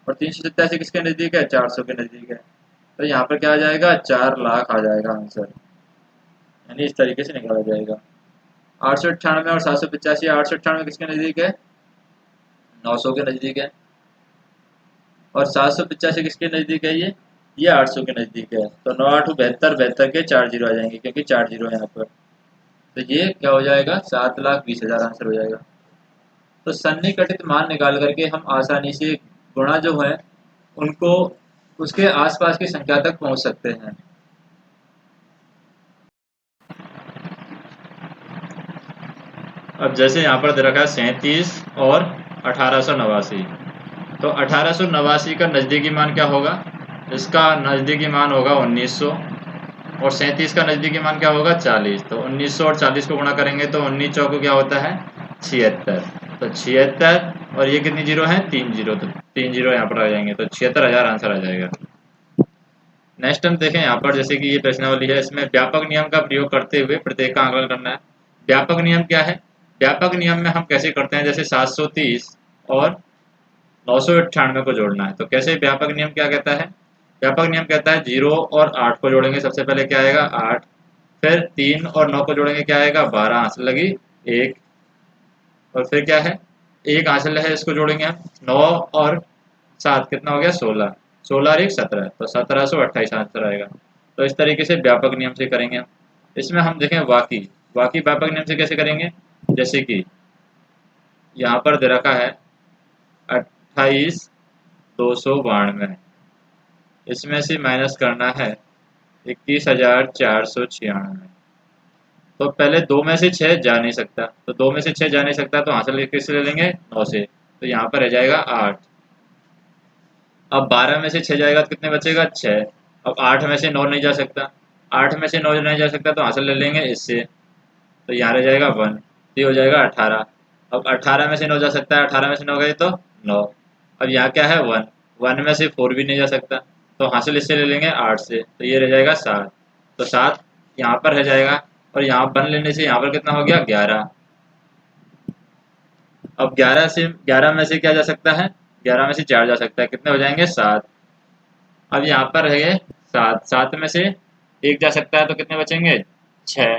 S1: और 387 किसके नज़दीक है, 400 के नज़दीक है। तो यहाँ पर क्या आ जाएगा, 4 लाख आ जाएगा आंसर, यानी इस तरीके से निकाला जाएगा। 898 और 785, 898 किसके नज़दीक है, 900 के नज़दीक है, और 785 किसके नज़दीक है, ये 800 के नज़दीक है। तो 9 8 72, 72 के 4 जीरो आ जाएंगे क्योंकि 4 जीरो है यहाँ पर। तो ये क्या हो जाएगा, 7,20,000 आंसर हो जाएगा। तो सन्निकटित मान निकाल करके हम आसानी से गुणा जो है उनको उसके आसपास की संख्या तक पहुंच सकते हैं। अब जैसे यहाँ पर दे रखा है 37 और 1889, तो 1889 का नज़दीकी मान क्या होगा, इसका नज़दीकी मान होगा 1900, और 37 का नज़दीकी मान क्या होगा, 40। तो 1900 और 40 को गुणा करेंगे तो 19 चौको क्या होता है, 76। तो 76, और ये कितनी जीरो है, 3 जीरो, तो 3 जीरो यहाँ पर आ जाएंगे, तो 76,000 आंसर आ जाएगा। नेक्स्ट हम देखें यहाँ पर, जैसे कि ये प्रश्नावली है, इसमें व्यापक नियम का प्रयोग करते हुए प्रत्येक का आकलन करना है। व्यापक नियम क्या है, व्यापक नियम में हम कैसे करते हैं, जैसे 730 और 998 को जोड़ना है। तो कैसे, व्यापक नियम क्या कहता है, व्यापक नियम कहता है 0 और 8 को जोड़ेंगे, सबसे पहले क्या आएगा 8, फिर 3 और 9 को जोड़ेंगे क्या आएगा 12, हासिल लगी 1, और फिर क्या है, एक हासिल है, इसको जोड़ेंगे हम, 9 और 7 कितना हो गया 16, 16 और 1 17, तो 1728 आंसर आएगा। तो इस तरीके से व्यापक नियम से करेंगे हम। इसमें हम देखें वाकी, वाकी व्यापक नियम से कैसे करेंगे, जैसे कि यहाँ पर दे रखा है 28,292, इसमें से माइनस करना है 21,496। तो पहले 2 में से 6 जा नहीं सकता, तो 2 में से 6 जा नहीं सकता, तो हासिल किससे ले लेंगे 9 से, तो यहाँ पर रह जाएगा 8। अब 12 में से 6 जाएगा तो कितने बचेगा 6। अब 8 में से 9 नहीं जा सकता, 8 में से 9 नहीं जा सकता, तो हासिल ले लेंगे इससे, तो यहाँ रह जाएगा 1, तो ये हो जाएगा 18। अब 18 में से 9 जा सकता है, 18 में से 9 गए तो 9। अब यहाँ क्या है 1, 1 में से 4 भी नहीं जा सकता, तो हासिल इससे ले लेंगे 8 से, तो ये रह जाएगा 7। तो 7 यहाँ पर रह जाएगा, और यहाँ 1 लेने से यहाँ पर कितना हो गया 11। अब 11 में से क्या जा सकता है, 11 में से 4 जा सकता है, कितने हो जाएंगे 7। अब यहाँ पर रह गए 7, 7 में से 1 जा सकता है, तो कितने बचेंगे 6,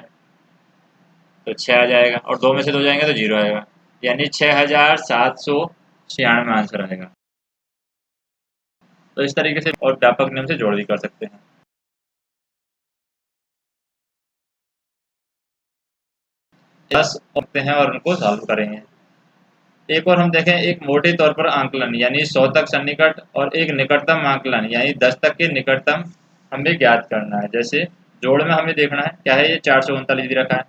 S1: तो 6 आ जाएगा, और 2 में से 2 जाएंगे तो 0 आएगा, यानी 6,796 आंसर आएगा। तो इस तरीके से और व्यापक नियम से जोड़ भी कर सकते हैं। 10 रखते हैं और उनको सॉल्व करेंगे। एक और हम देखें, एक मोटे तौर पर आंकलन यानी 100 तक सन्निकट, और एक निकटतम आंकलन यानी 10 तक के निकटतम हमें ज्ञात करना है। जैसे जोड़ में हमें देखना है क्या है, ये 439 भी रखा है,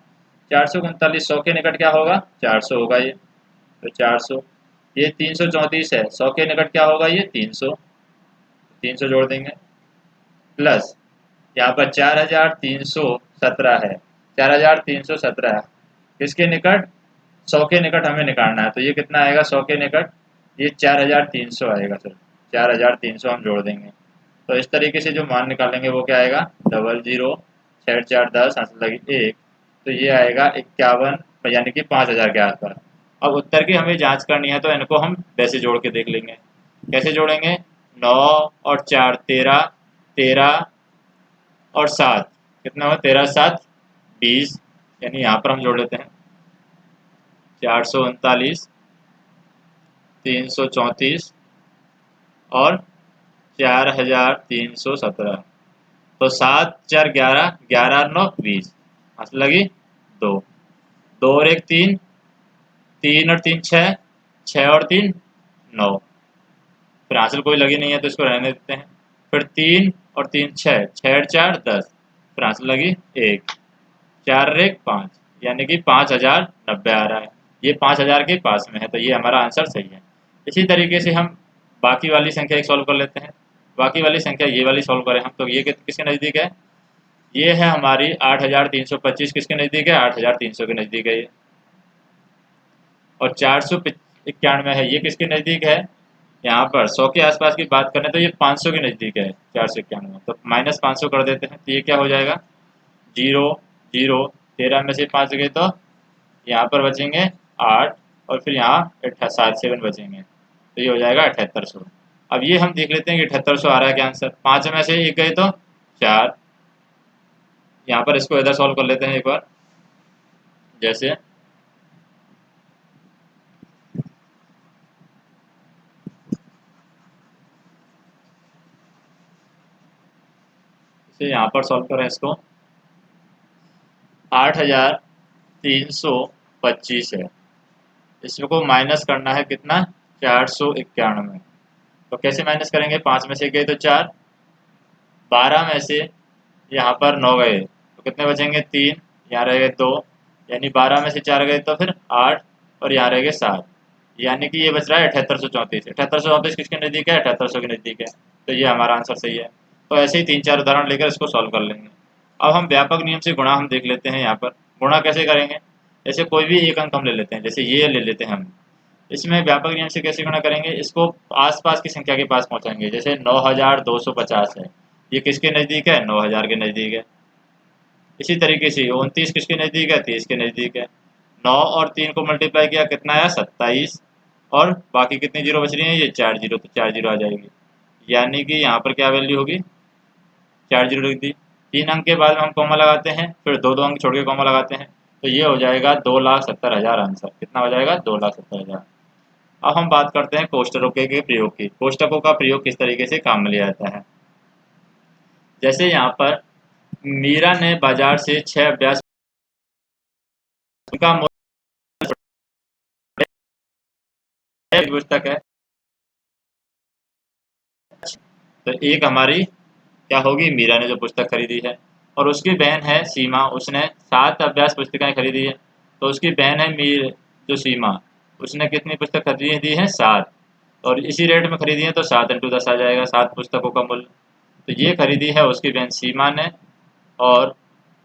S1: 439 100 के निकट क्या होगा 400 होगा ये, तो 400। ये 334 है, 100 के निकट क्या होगा ये 300, 300 जोड़ देंगे, प्लस यहाँ पर 4,317 है, 4,317 किसके निकट, 100 के निकट हमें निकालना है, तो ये कितना आएगा 100 के निकट, ये 4,300 आएगा सर, 4,300 हम जोड़ देंगे। तो इस तरीके से जो मान निकालेंगे वो क्या आएगा 00 6 4 10 हासिल लगी 1, तो ये आएगा 51, यानी कि 5,000 के आसपास। अब उत्तर की हमें जांच करनी है, तो इनको हम वैसे जोड़ के देख लेंगे। कैसे जोड़ेंगे, 9 और 4 13, 13 और 7 कितना हुआ 13 7 20, यानी यहाँ पर हम जोड़ लेते हैं 439 334 और 4,317, तो 7 4 11, 11 9 20, हासिल लगी 2, 2 और 1 3, 3 और 3 6, 6 और 3 9, फिर हासिल कोई लगी नहीं है तो इसको रहने देते हैं। फिर 3 और 3 6, 6 और 4 10, फिर हासिल लगी 1, 4 और 1 5, यानी कि 5,090 आ रहा है। ये 5,000 के पास में है, तो ये हमारा आंसर सही है। इसी तरीके से हम बाकी वाली संख्या एक सॉल्व कर लेते हैं। बाकी वाली संख्या ये वाली सॉल्व करें हम, तो ये किसके नज़दीक है, ये है हमारी 8325 किसके नज़दीक है, 8300 के नज़दीक है ये। और 491 है, ये किसके नज़दीक है, यहाँ पर 100 के आसपास की बात करें तो ये 500 के नज़दीक है 491, तो -500 कर देते हैं तो ये क्या हो जाएगा, 0 0, 13 में से 5 गए तो यहाँ पर बचेंगे 8, और फिर यहाँ 7 बचेंगे, तो ये हो जाएगा 7800। अब ये हम देख लेते हैं कि 7800 आ रहा है क्या आंसर, 5 में से 1 गए तो 4। यहाँ पर इसको इधर सॉल्व कर लेते हैं एक बार, जैसे इसे यहाँ पर सॉल्व करें इसको, 8325 है, इसको माइनस करना है कितना, 491। तो कैसे माइनस करेंगे, 5 में से गए तो 4, 12 में से यहाँ पर 9 गए तो कितने बचेंगे, 3, यहाँ रह गए 2, यानी 12 में से 4 गए तो फिर 8, और यहाँ रह गए 7, यानी कि ये बच रहा है 7834। 7834 किसके नज़दीक है, 7800 के नज़दीक है, तो ये हमारा आंसर सही है। तो ऐसे ही 3-4 उदाहरण लेकर इसको सॉल्व कर लेंगे। अब हम व्यापक नियम से गुणा हम देख लेते हैं। यहाँ पर गुणा कैसे करेंगे, जैसे कोई भी एक अंक हम ले लेते हैं, जैसे ये ले लेते हैं हम, इसमें व्यापक नियम से कैसे गुणा करेंगे, इसको आसपास की संख्या के पास पहुंचाएंगे। जैसे 9250 है, ये किसके नज़दीक है, 9000 के नज़दीक है। इसी तरीके से 29 किसके नज़दीक है, 30 के नज़दीक है। 9 और 3 को मल्टीप्लाई किया कितना आया, 27, और बाकी कितनी जीरो बच रही हैं, ये 4 जीरो, तो 4 जीरो आ जाएगी, यानी कि यहाँ पर क्या वैल्यू होगी, 4 जीरो लिख दी। 3 अंक के बाद में हम कॉमा लगाते हैं, फिर 2 अंक छोड़ के कॉमा लगाते हैं, तो ये हो जाएगा 2,70,000 आंसर। कितना हो जाएगा, 2,70,000। अब हम बात करते हैं कोष्टकों के प्रयोग की। कोष्टकों का प्रयोग किस तरीके से काम में लिया जाता है, जैसे यहाँ पर मीरा ने बाजार से 6 अभ्यास, उनका पुस्तक है, तो एक हमारी क्या होगी, मीरा ने जो पुस्तक खरीदी है, और उसकी बहन है सीमा, उसने 7 अभ्यास पुस्तिकाएं खरीदी है, तो उसकी बहन है मीर जो सीमा, उसने कितनी पुस्तक खरीदी है, 7, और इसी रेट में खरीदी है, तो 7 इंटू 10 आ जाएगा 7 पुस्तकों का मूल्य। तो ये खरीदी है उसकी बहन सीमा ने, और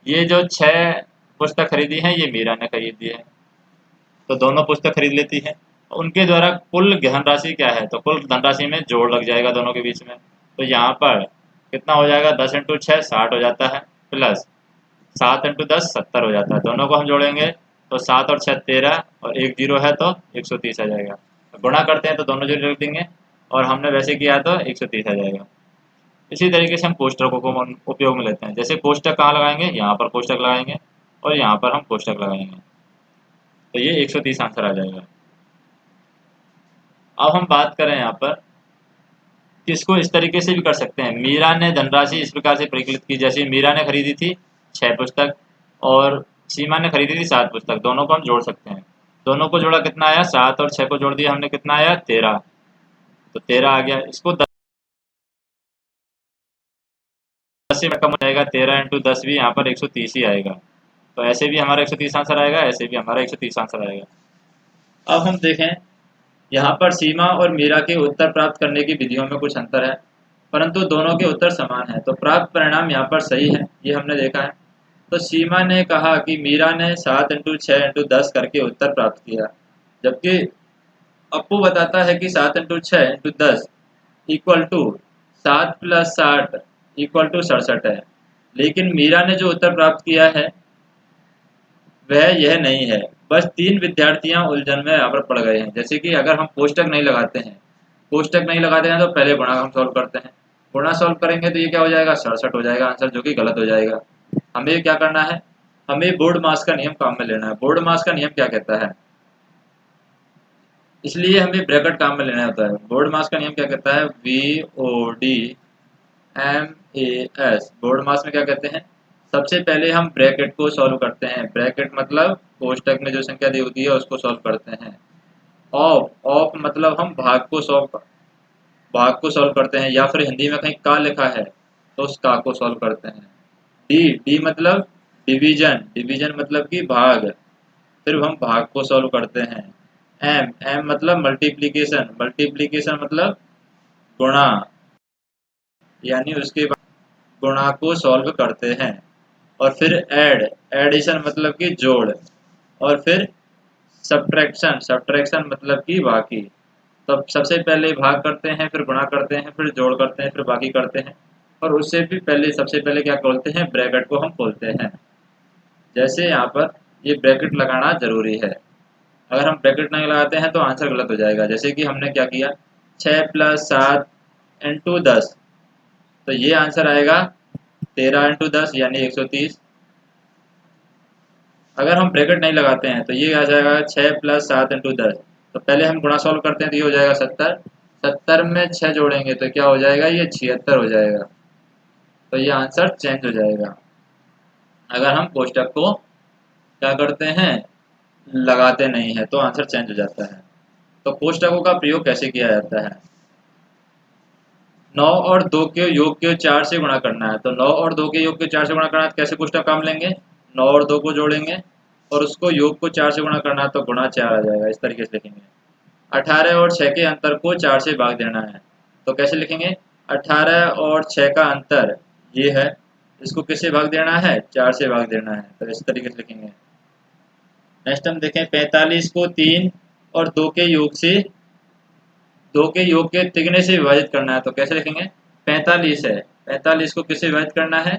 S1: ये जो 6 पुस्तक खरीदी है ये मीरा ने खरीदी है, तो दोनों पुस्तक खरीद लेती है। उनके द्वारा कुल धनराशि क्या है, तो कुल धनराशि में जोड़ लग जाएगा दोनों के बीच में, तो यहाँ पर कितना हो जाएगा, 10 इंटू 6 60 हो जाता है, प्लस 7 इंटू 10 70 हो जाता है। दोनों को हम जोड़ेंगे तो 7 और 6 13, और एक जीरो है तो 130 आ जाएगा। तो गुणा करते हैं तो दोनों जीरो रख देंगे, और हमने वैसे किया तो 130 आ जाएगा। इसी तरीके से हम कोष्टकों को उपयोग में लेते हैं। जैसे कोष्टक कहाँ लगाएंगे, यहाँ पर कोष्टक लगाएंगे, और यहाँ पर हम कोष्टक लगाएंगे, तो ये 130 आंसर आ जाएगा। अब हम बात करें यहाँ पर इसको इस तरीके से भी कर सकते हैं। मीरा ने धनराशि इस प्रकार से परिकलित की, जैसे मीरा ने खरीदी थी 6 पुस्तक, और सीमा ने खरीदी थी 7 पुस्तक, दोनों को हम जोड़ सकते हैं। दोनों को जोड़ा कितना आया, 7 और 6 को जोड़ दिया हमने, कितना आया 13, तो 13 आ गया। इसको 10 से कम हो जाएगा, 13 इंटू 10 भी यहाँ पर 130 ही आएगा। तो ऐसे भी हमारा 130 आंसर आएगा, ऐसे भी हमारा 130 आंसर आएगा। अब हम देखें यहाँ पर सीमा और मीरा के उत्तर प्राप्त करने की विधियों में कुछ अंतर है, परंतु दोनों के उत्तर समान है, तो प्राप्त परिणाम यहाँ पर सही है, ये हमने देखा है। तो सीमा ने कहा कि मीरा ने 7 इंटू 6 इंटू 10 करके उत्तर प्राप्त किया, जबकि अप्पू बताता है कि 7 into 6 into 10 equal to 7 plus 60 equal to 67 है। लेकिन मीरा ने जो उत्तर प्राप्त किया है वह यह नहीं है। बस 3 विद्यार्थियां उलझन में यहाँ पर पड़ गए हैं। जैसे कि अगर हम कोष्टक नहीं लगाते हैं, कोष्टक नहीं लगाते हैं तो पहले गुणा हम सॉल्व करते हैं। गुणा सॉल्व करेंगे तो ये क्या हो जाएगा, 67 हो जाएगा आंसर, जो कि गलत हो जाएगा। हमें क्या करना है, हमें बोर्ड मास का नियम काम में लेना है। बोर्ड मास का नियम क्या कहता है, इसलिए हमें ब्रैकेट काम में लेना होता है। बोर्ड मास का नियम क्या कहता है, BOD MAS। बोर्ड मास में क्या कहते हैं, सबसे पहले हम ब्रैकेट को सॉल्व करते हैं। ब्रैकेट मतलब कोष्टक में जो संख्या दी होती है उसको सॉल्व करते हैं। ऑफ ऑफ मतलब हम भाग को सॉल्व करते हैं, या फिर हिंदी में कहीं का लिखा है तो उस का को सॉल्व करते हैं। डी डी मतलब डिवीजन, डिवीजन मतलब कि भाग, फिर हम भाग को सॉल्व करते हैं। एम एम मतलब मल्टीप्लिकेशन, मल्टीप्लिकेशन मतलब गुणा, यानी उसके बाद गुणा को सॉल्व करते हैं। और फिर एडिशन मतलब कि जोड़, और फिर सब्ट्रैक्शन मतलब कि बाकी। तो सबसे पहले भाग करते हैं, फिर गुणा करते हैं, फिर जोड़ करते हैं, फिर बाकी करते हैं, और उससे भी पहले सबसे पहले क्या खोलते हैं, ब्रैकेट को हम खोलते हैं। जैसे यहाँ पर ये ब्रैकेट लगाना जरूरी है, अगर हम ब्रैकेट नहीं लगाते हैं तो आंसर गलत हो जाएगा। जैसे कि हमने क्या किया, 6 + 7 × 10, तो ये आंसर आएगा 13 × 10 यानी 130। अगर हम ब्रैकेट नहीं लगाते हैं तो ये आ जाएगा 6 + 7 × 10, तो पहले हम गुणा सॉल्व करते हैं तो ये हो जाएगा 70। 70 में 6 जोड़ेंगे तो क्या हो जाएगा, ये 76 हो जाएगा। तो ये आंसर चेंज हो जाएगा अगर हम कोष्टक को क्या करते हैं, लगाते नहीं है तो आंसर चेंज हो जाता है। तो कोष्टकों का प्रयोग कैसे किया जाता है, 9 और 2 के योग के 4 से गुणा करना है, तो 9 और 2 के योग के 4 से गुणा करना है तो कैसे कोष्टक काम लेंगे, 9 और 2 को जोड़ेंगे और उसको योग को 4 से गुणा करना है तो गुणा 4 आ जाएगा, इस तरीके से लिखेंगे। 18 और 6 के अंतर को 4 से भाग देना है, तो कैसे लिखेंगे, 18 और 6 का अंतर ये है, इसको किससे भाग देना है, 4 से भाग देना है, तो इस तरीके से लिखेंगे। नेक्स्ट हम देखें, 45 को 3 और 2 के योग के तिगने से विभाजित करना है, तो कैसे लिखेंगे, 45 है, 45 को किससे विभाजित करना है,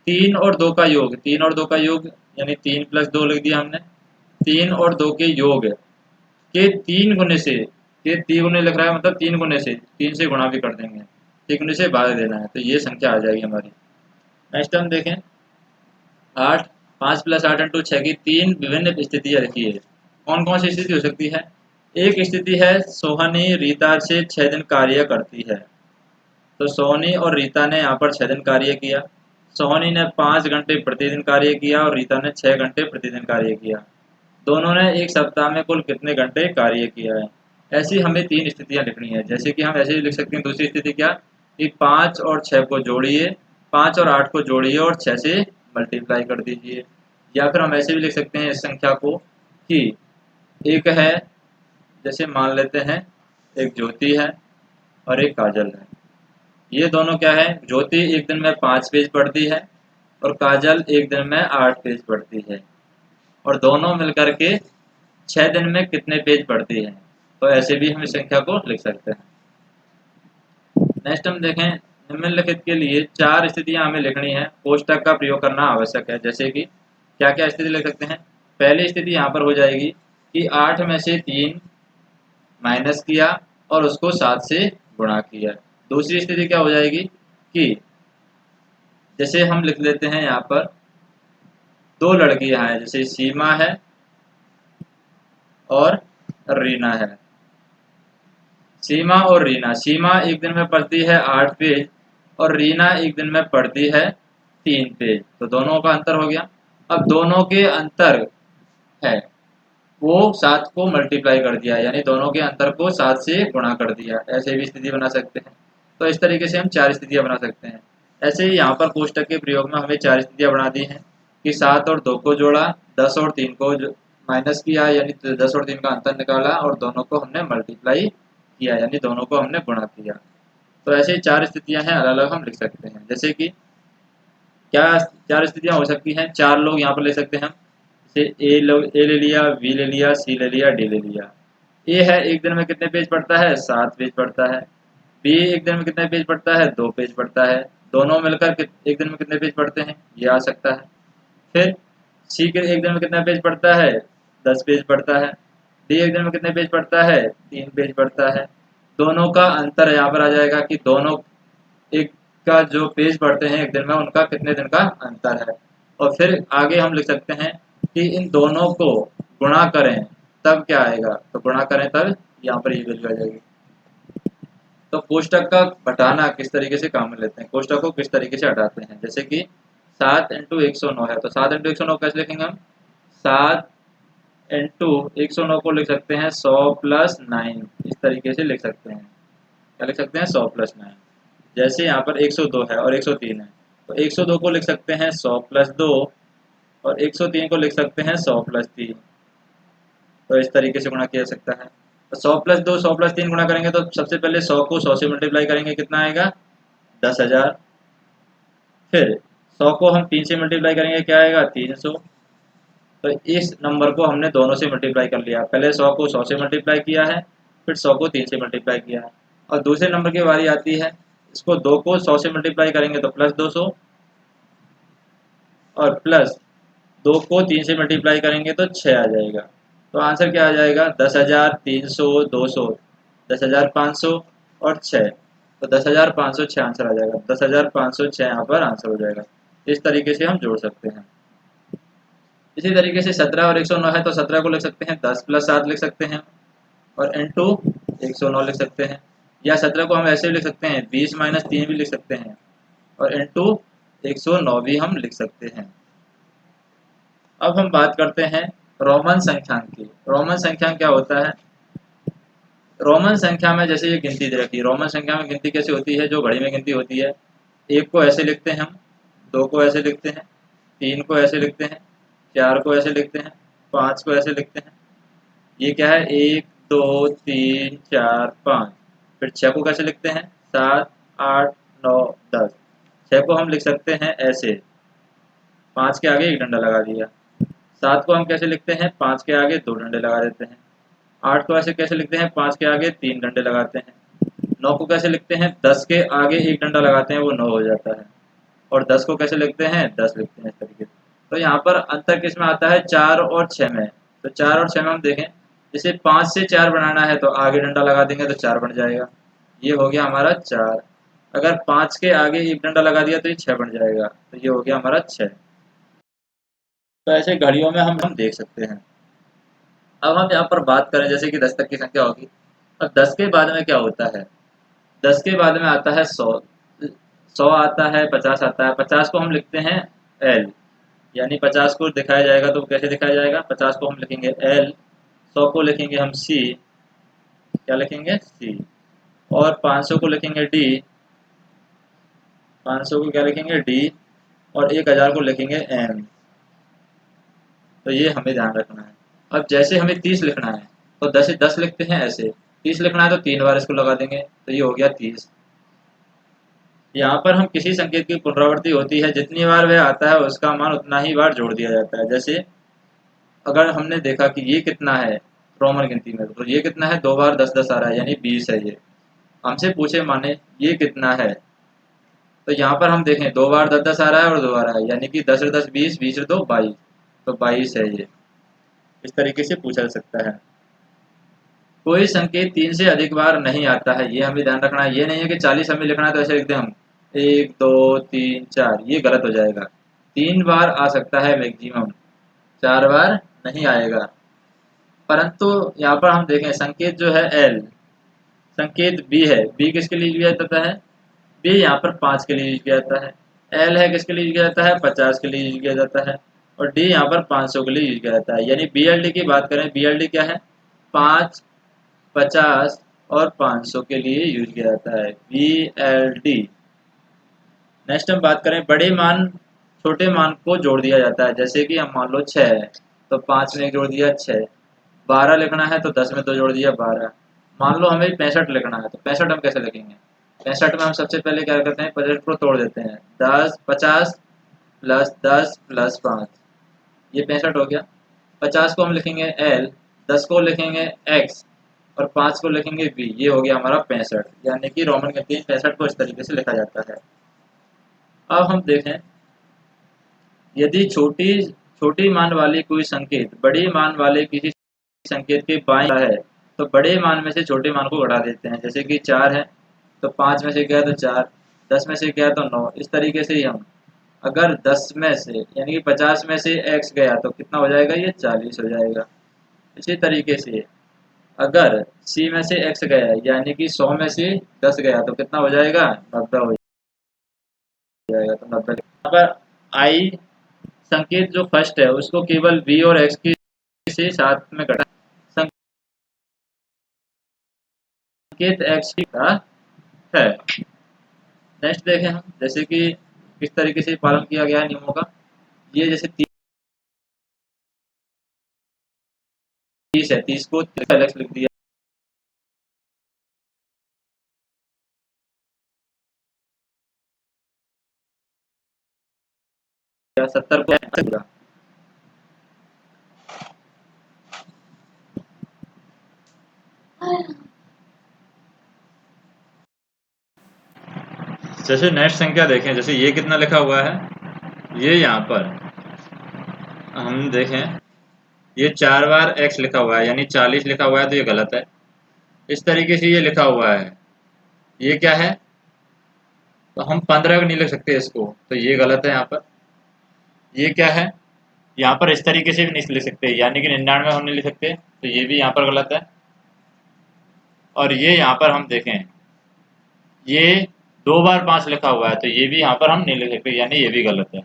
S1: 3 और 2 का योग, 3 और 2 का योग यानी 3 + 2 लिख दिया हमने, 3 और 2 के योग के 3 गुने से, ये 3 गुने लिख रहा है मतलब 3 गुने से, 3 से गुणा भी कर देंगे, 3 गुने से भाग देना है, तो ये संख्या आ जाएगी हमारी। नेक्स्ट हम देखें, 8 5 + 8 × 6 की 3 विभिन्न स्थितियाँ रखी है। कौन कौन सी स्थिति हो सकती है, एक स्थिति है सोहनी रीता से 6 दिन कार्य करती है, तो सोहनी और रीता ने यहाँ पर 6 दिन कार्य किया। सोहनी ने 5 घंटे प्रतिदिन कार्य किया और रीता ने 6 घंटे प्रतिदिन कार्य किया। दोनों ने एक सप्ताह में कुल कितने घंटे कार्य किया है। ऐसी हमें 3 स्थितियाँ लिखनी है। जैसे कि हम ऐसे ही लिख सकते हैं, दूसरी स्थिति क्या, कि 5 और 6 को जोड़िए, 5 और 8 को जोड़िए और 6 से मल्टीप्लाई कर दीजिए। या फिर हम ऐसे भी लिख सकते हैं इस संख्या को कि एक है, जैसे मान लेते हैं एक ज्योति है और एक काजल है। ये दोनों क्या है, ज्योति एक दिन में 5 पेज पढ़ती है और काजल एक दिन में 8 पेज पढ़ती है, और दोनों मिलकर के 6 दिन में कितने पेज पढ़ती है। तो ऐसे भी हम इस संख्या को लिख सकते हैं। नेक्स्ट हम देखें, निम्नलिखित के लिए 4 स्थितियां हमें लिखनी है, कोष्टक का प्रयोग करना आवश्यक है। जैसे कि क्या क्या स्थिति लिख सकते हैं, पहली स्थिति यहाँ पर हो जाएगी कि 8 में से 3 माइनस किया और उसको 7 से गुणा किया। दूसरी स्थिति क्या हो जाएगी कि जैसे हम लिख लेते हैं यहाँ पर 2 लड़कियां हैं, जैसे सीमा है और रीना है। सीमा और रीना, सीमा एक दिन में पढ़ती है 8 पेज और रीना एक दिन में पढ़ती है 3 पेज, तो दोनों का अंतर हो गया। अब दोनों के अंतर है वो 7 को मल्टीप्लाई कर दिया, यानी दोनों के अंतर को 7 से गुणा कर दिया, ऐसे भी स्थिति बना सकते हैं। तो इस तरीके से हम 4 स्थितियां बना सकते हैं। ऐसे ही यहाँ पर कोष्टक के प्रयोग में हमें 4 स्थितियां बना दी हैं कि 7 और 2 को जोड़ा, 10 और 3 को माइनस किया यानी 10 और 3 का अंतर निकाला और दोनों को हमने मल्टीप्लाई किया यानी दोनों को हमने गुणा किया। तो ऐसे ही 4 स्थितियां हैं, अलग अलग हम लिख सकते हैं। जैसे कि क्या 4 स्थितियां हो सकती हैं, 4 लोग यहाँ पर ले सकते हैं हम, जैसे ए ले लिया, बी ले लिया, सी ले लिया, डी ले लिया। ए है एक दिन में कितने पेज पढ़ता है, 7 पेज पढ़ता है। बी एक दिन में कितने पेज पढ़ता है, 2 पेज पढ़ता है। दोनों मिलकर एक दिन में कितने पेज पढ़ते हैं, ये आ सकता है। फिर सी के एक दिन में कितना पेज पढ़ता है, 10 पेज पढ़ता है। डी एक दिन में कितने पेज पढ़ता है, 3 पेज पढ़ता है। दोनों का अंतर यहाँ पर आ जाएगा कि दोनों एक का जो पेज पढ़ते हैं एक दिन में, उनका कितने दिन का अंतर है। और फिर आगे हम लिख सकते हैं कि इन दोनों को गुणा करें तब क्या आएगा, तो गुणा करें तब यहाँ पर ये वैल्यू आ जाएगी। तो कोष्टक का घटाना किस तरीके से काम में लेते हैं, कोष्टक को किस तरीके से हटाते हैं। जैसे कि 7 × 109 है, तो 7 × 109 कैसे लिखेंगे हम, 7 × 109 को लिख सकते हैं 100 + 9, इस तरीके से लिख सकते हैं। क्या लिख सकते हैं, 100 + 9। जैसे यहाँ पर 102 है और 103 है, तो 102 को लिख सकते हैं 100 + 2 और 103 को लिख सकते हैं 100 + 3। तो इस तरीके से गुणा किया जा सकता है। तो 100 + 2 100 + 3 गुणा करेंगे तो सबसे पहले 100 को 100 से मल्टीप्लाई करेंगे, कितना आएगा, 10,000। फिर 100 को हम 3 से मल्टीप्लाई करेंगे क्या आएगा 300। तो इस नंबर को हमने दोनों से मल्टीप्लाई कर लिया, पहले 100 को 100 से मल्टीप्लाई किया है, फिर 100 को 3 से मल्टीप्लाई किया है। और दूसरे नंबर की बारी आती है, इसको 2 को 100 से मल्टीप्लाई करेंगे तो प्लस 200, और प्लस 2 को 3 से मल्टीप्लाई करेंगे तो 6 आ जाएगा। तो आंसर क्या आ जाएगा 10,000, 300, 200, 10,500 और 6। तो 10,506 आंसर आ जाएगा, 10,506 यहाँ पर आंसर हो जाएगा। इस तरीके से हम जोड़ सकते हैं। इसी तरीके से 17 और 109 है, तो 17 को लिख सकते हैं 10 + 7 लिख सकते हैं, और इंटू 109 लिख सकते हैं। या 17 को हम ऐसे भी लिख सकते हैं 20 - 3 भी लिख सकते हैं, और इंटू 109 भी हम लिख सकते हैं। अब हम बात करते हैं रोमन संख्यांक की। रोमन संख्यांक क्या होता है? रोमन संख्या में जैसे ये गिनती दे रखी है, रोमन संख्या में गिनती कैसे होती है? जो घड़ी में गिनती होती है, 1 को ऐसे लिखते हैं हम, 2 को ऐसे लिखते हैं, 3 को ऐसे लिखते हैं, 4 को ऐसे लिखते हैं, 5 को ऐसे लिखते हैं। ये क्या है 1 2 3 4 5। फिर 6 को कैसे लिखते हैं 7 8 9 10। 6 को हम लिख सकते हैं ऐसे, 5 के आगे एक डंडा लगा दिया। 7 को हम कैसे लिखते हैं 5 के आगे 2 डंडे लगा देते हैं। 8 को ऐसे कैसे लिखते हैं 5 के आगे 3 डंडे लगाते हैं। 9 को कैसे लिखते हैं 10 के आगे एक डंडा लगाते हैं, वो 9 हो जाता है। और 10 को कैसे लिखते हैं 10 लिखते हैं, इस तरीके से। तो यहाँ पर अंतर किस में आता है 4 और 6 में। तो 4 और 6 में हम देखें, जैसे 5 से 4 बनाना है तो आगे डंडा लगा देंगे तो 4 बन जाएगा, ये हो गया हमारा 4। अगर 5 के आगे एक डंडा लगा दिया तो ये 6 बन जाएगा, तो ये हो गया हमारा 6। तो ऐसे घड़ियों में हम देख सकते हैं। अब हम यहाँ पर बात करें जैसे कि 10 तक की संख्या होगी, अब 10 के बाद में क्या होता है? 10 के बाद में आता है 100, 100 आता है, 50 आता है। 50 को हम लिखते हैं एल, यानी 50 को दिखाया जाएगा तो कैसे दिखाया जाएगा? 50 को हम लिखेंगे एल, 100 को लिखेंगे हम सी, क्या लिखेंगे सी, और 500 को लिखेंगे डी, 500 को क्या लिखेंगे डी, और 1000 को लिखेंगे एम। तो ये हमें ध्यान रखना है। अब जैसे हमें 30 लिखना है तो 10 से 10 लिखते हैं ऐसे, 30 लिखना है तो 3 बार इसको लगा देंगे, तो ये हो गया 30। यहाँ पर हम किसी संकेत की पुनरावृत्ति होती है, जितनी बार वह आता है उसका मान उतना ही बार जोड़ दिया जाता है। जैसे अगर हमने देखा कि ये कितना है रोमन गिनती में, तो ये कितना है 2 बार 10 10 आ रहा है, यानी 20 है। ये हमसे पूछे माने ये कितना है, तो यहाँ पर हम देखें 2 बार 10 10 आ रहा है और 2 आ रहा है, यानी कि 10 10 20, 20 2 22, तो 22 है ये। इस तरीके से पूछा जा सकता है। कोई संकेत 3 से अधिक बार नहीं आता है, ये हमें ध्यान रखना है। ये नहीं है कि 40 हमें लिखना है तो ऐसे लिखते हैं हम 1 2 3 4, ये गलत हो जाएगा। 3 बार आ सकता है मैक्सिमम, 4 बार नहीं आएगा। परंतु यहाँ पर हम देखें संकेत जो है एल, संकेत बी है, बी किसके लिए लिया जाता है? बी यहाँ पर 5 के लिए यूज किया जाता है। एल है किसके लिए यूज किया जाता है? 50 के लिए यूज किया जाता है। और डी यहाँ पर 500 के लिए यूज किया जाता है। यानी बी एल डी की बात करें, बी एल डी क्या है 5 50 और 500 के लिए यूज किया जाता है, BLD। नेक्स्ट हम बात करें बड़े मान छोटे मान को जोड़ दिया जाता है। जैसे कि हम मान लो 6 है तो 5 में 1 जोड़ दिया 6, 12 लिखना है तो 10 में 2 जोड़ दिया 12। मान लो हमें 65 लिखना है तो 65 हम कैसे लिखेंगे? 65 में हम सबसे पहले क्या करते हैं 65 को तोड़ देते हैं, 10 50 प्लस 10 प्लस 5, ये 65 हो गया। 50 को हम लिखेंगे L, 10 को लिखेंगे X, और 5 को लिखेंगे B, ये हो गया हमारा 65। यानी कि रोमन गिनती में 65 को इस तरीके से लिखा जाता है। अब हम देखें यदि छोटी छोटी मान वाली कोई संकेत बड़ी मान वाले किसी संकेत के बाएं है, तो बड़े मान में से छोटे मान को घटा देते हैं। जैसे कि 4 है तो 5 में से गया तो 4, 10 में से गया तो 9। इस तरीके से ही हम अगर 10 में से यानी कि 50 में से x गया तो कितना हो जाएगा? ये 40 हो जाएगा। इसी तरीके से अगर C में से x गया यानी कि 100 में से 10 गया तो कितना हो जाएगा? 90 हो जाएगा। तो 90 यहाँ पर I संकेत जो फर्स्ट है उसको केवल b और x की से साथ में घटा, संकेत x का है। नेक्स्ट देखें हम जैसे कि किस तरीके से पालन किया गया है नियमों का। ये जैसे 30 है, 30 को x लिख दिया, 70 को पूरा। जैसे नेक्स्ट संख्या देखें, जैसे ये कितना लिखा हुआ है, ये यहाँ पर हम देखें, ये 4 बार x लिखा हुआ है, यानी 40 लिखा हुआ है, तो ये गलत है। इस तरीके से ये लिखा हुआ है, ये क्या है, तो हम 15 नहीं लिख सकते इसको, तो ये गलत है यहाँ पर। ये क्या है, यहाँ पर इस तरीके से भी नहीं लिख सकते, यानी कि 99 हम नहीं लिख सकते, तो ये भी यहाँ पर गलत है। और ये यहाँ पर हम देखें, ये 2 बार 5 लिखा हुआ है, तो ये भी यहाँ पर हम नहीं लिख सकते, यानी ये भी गलत है।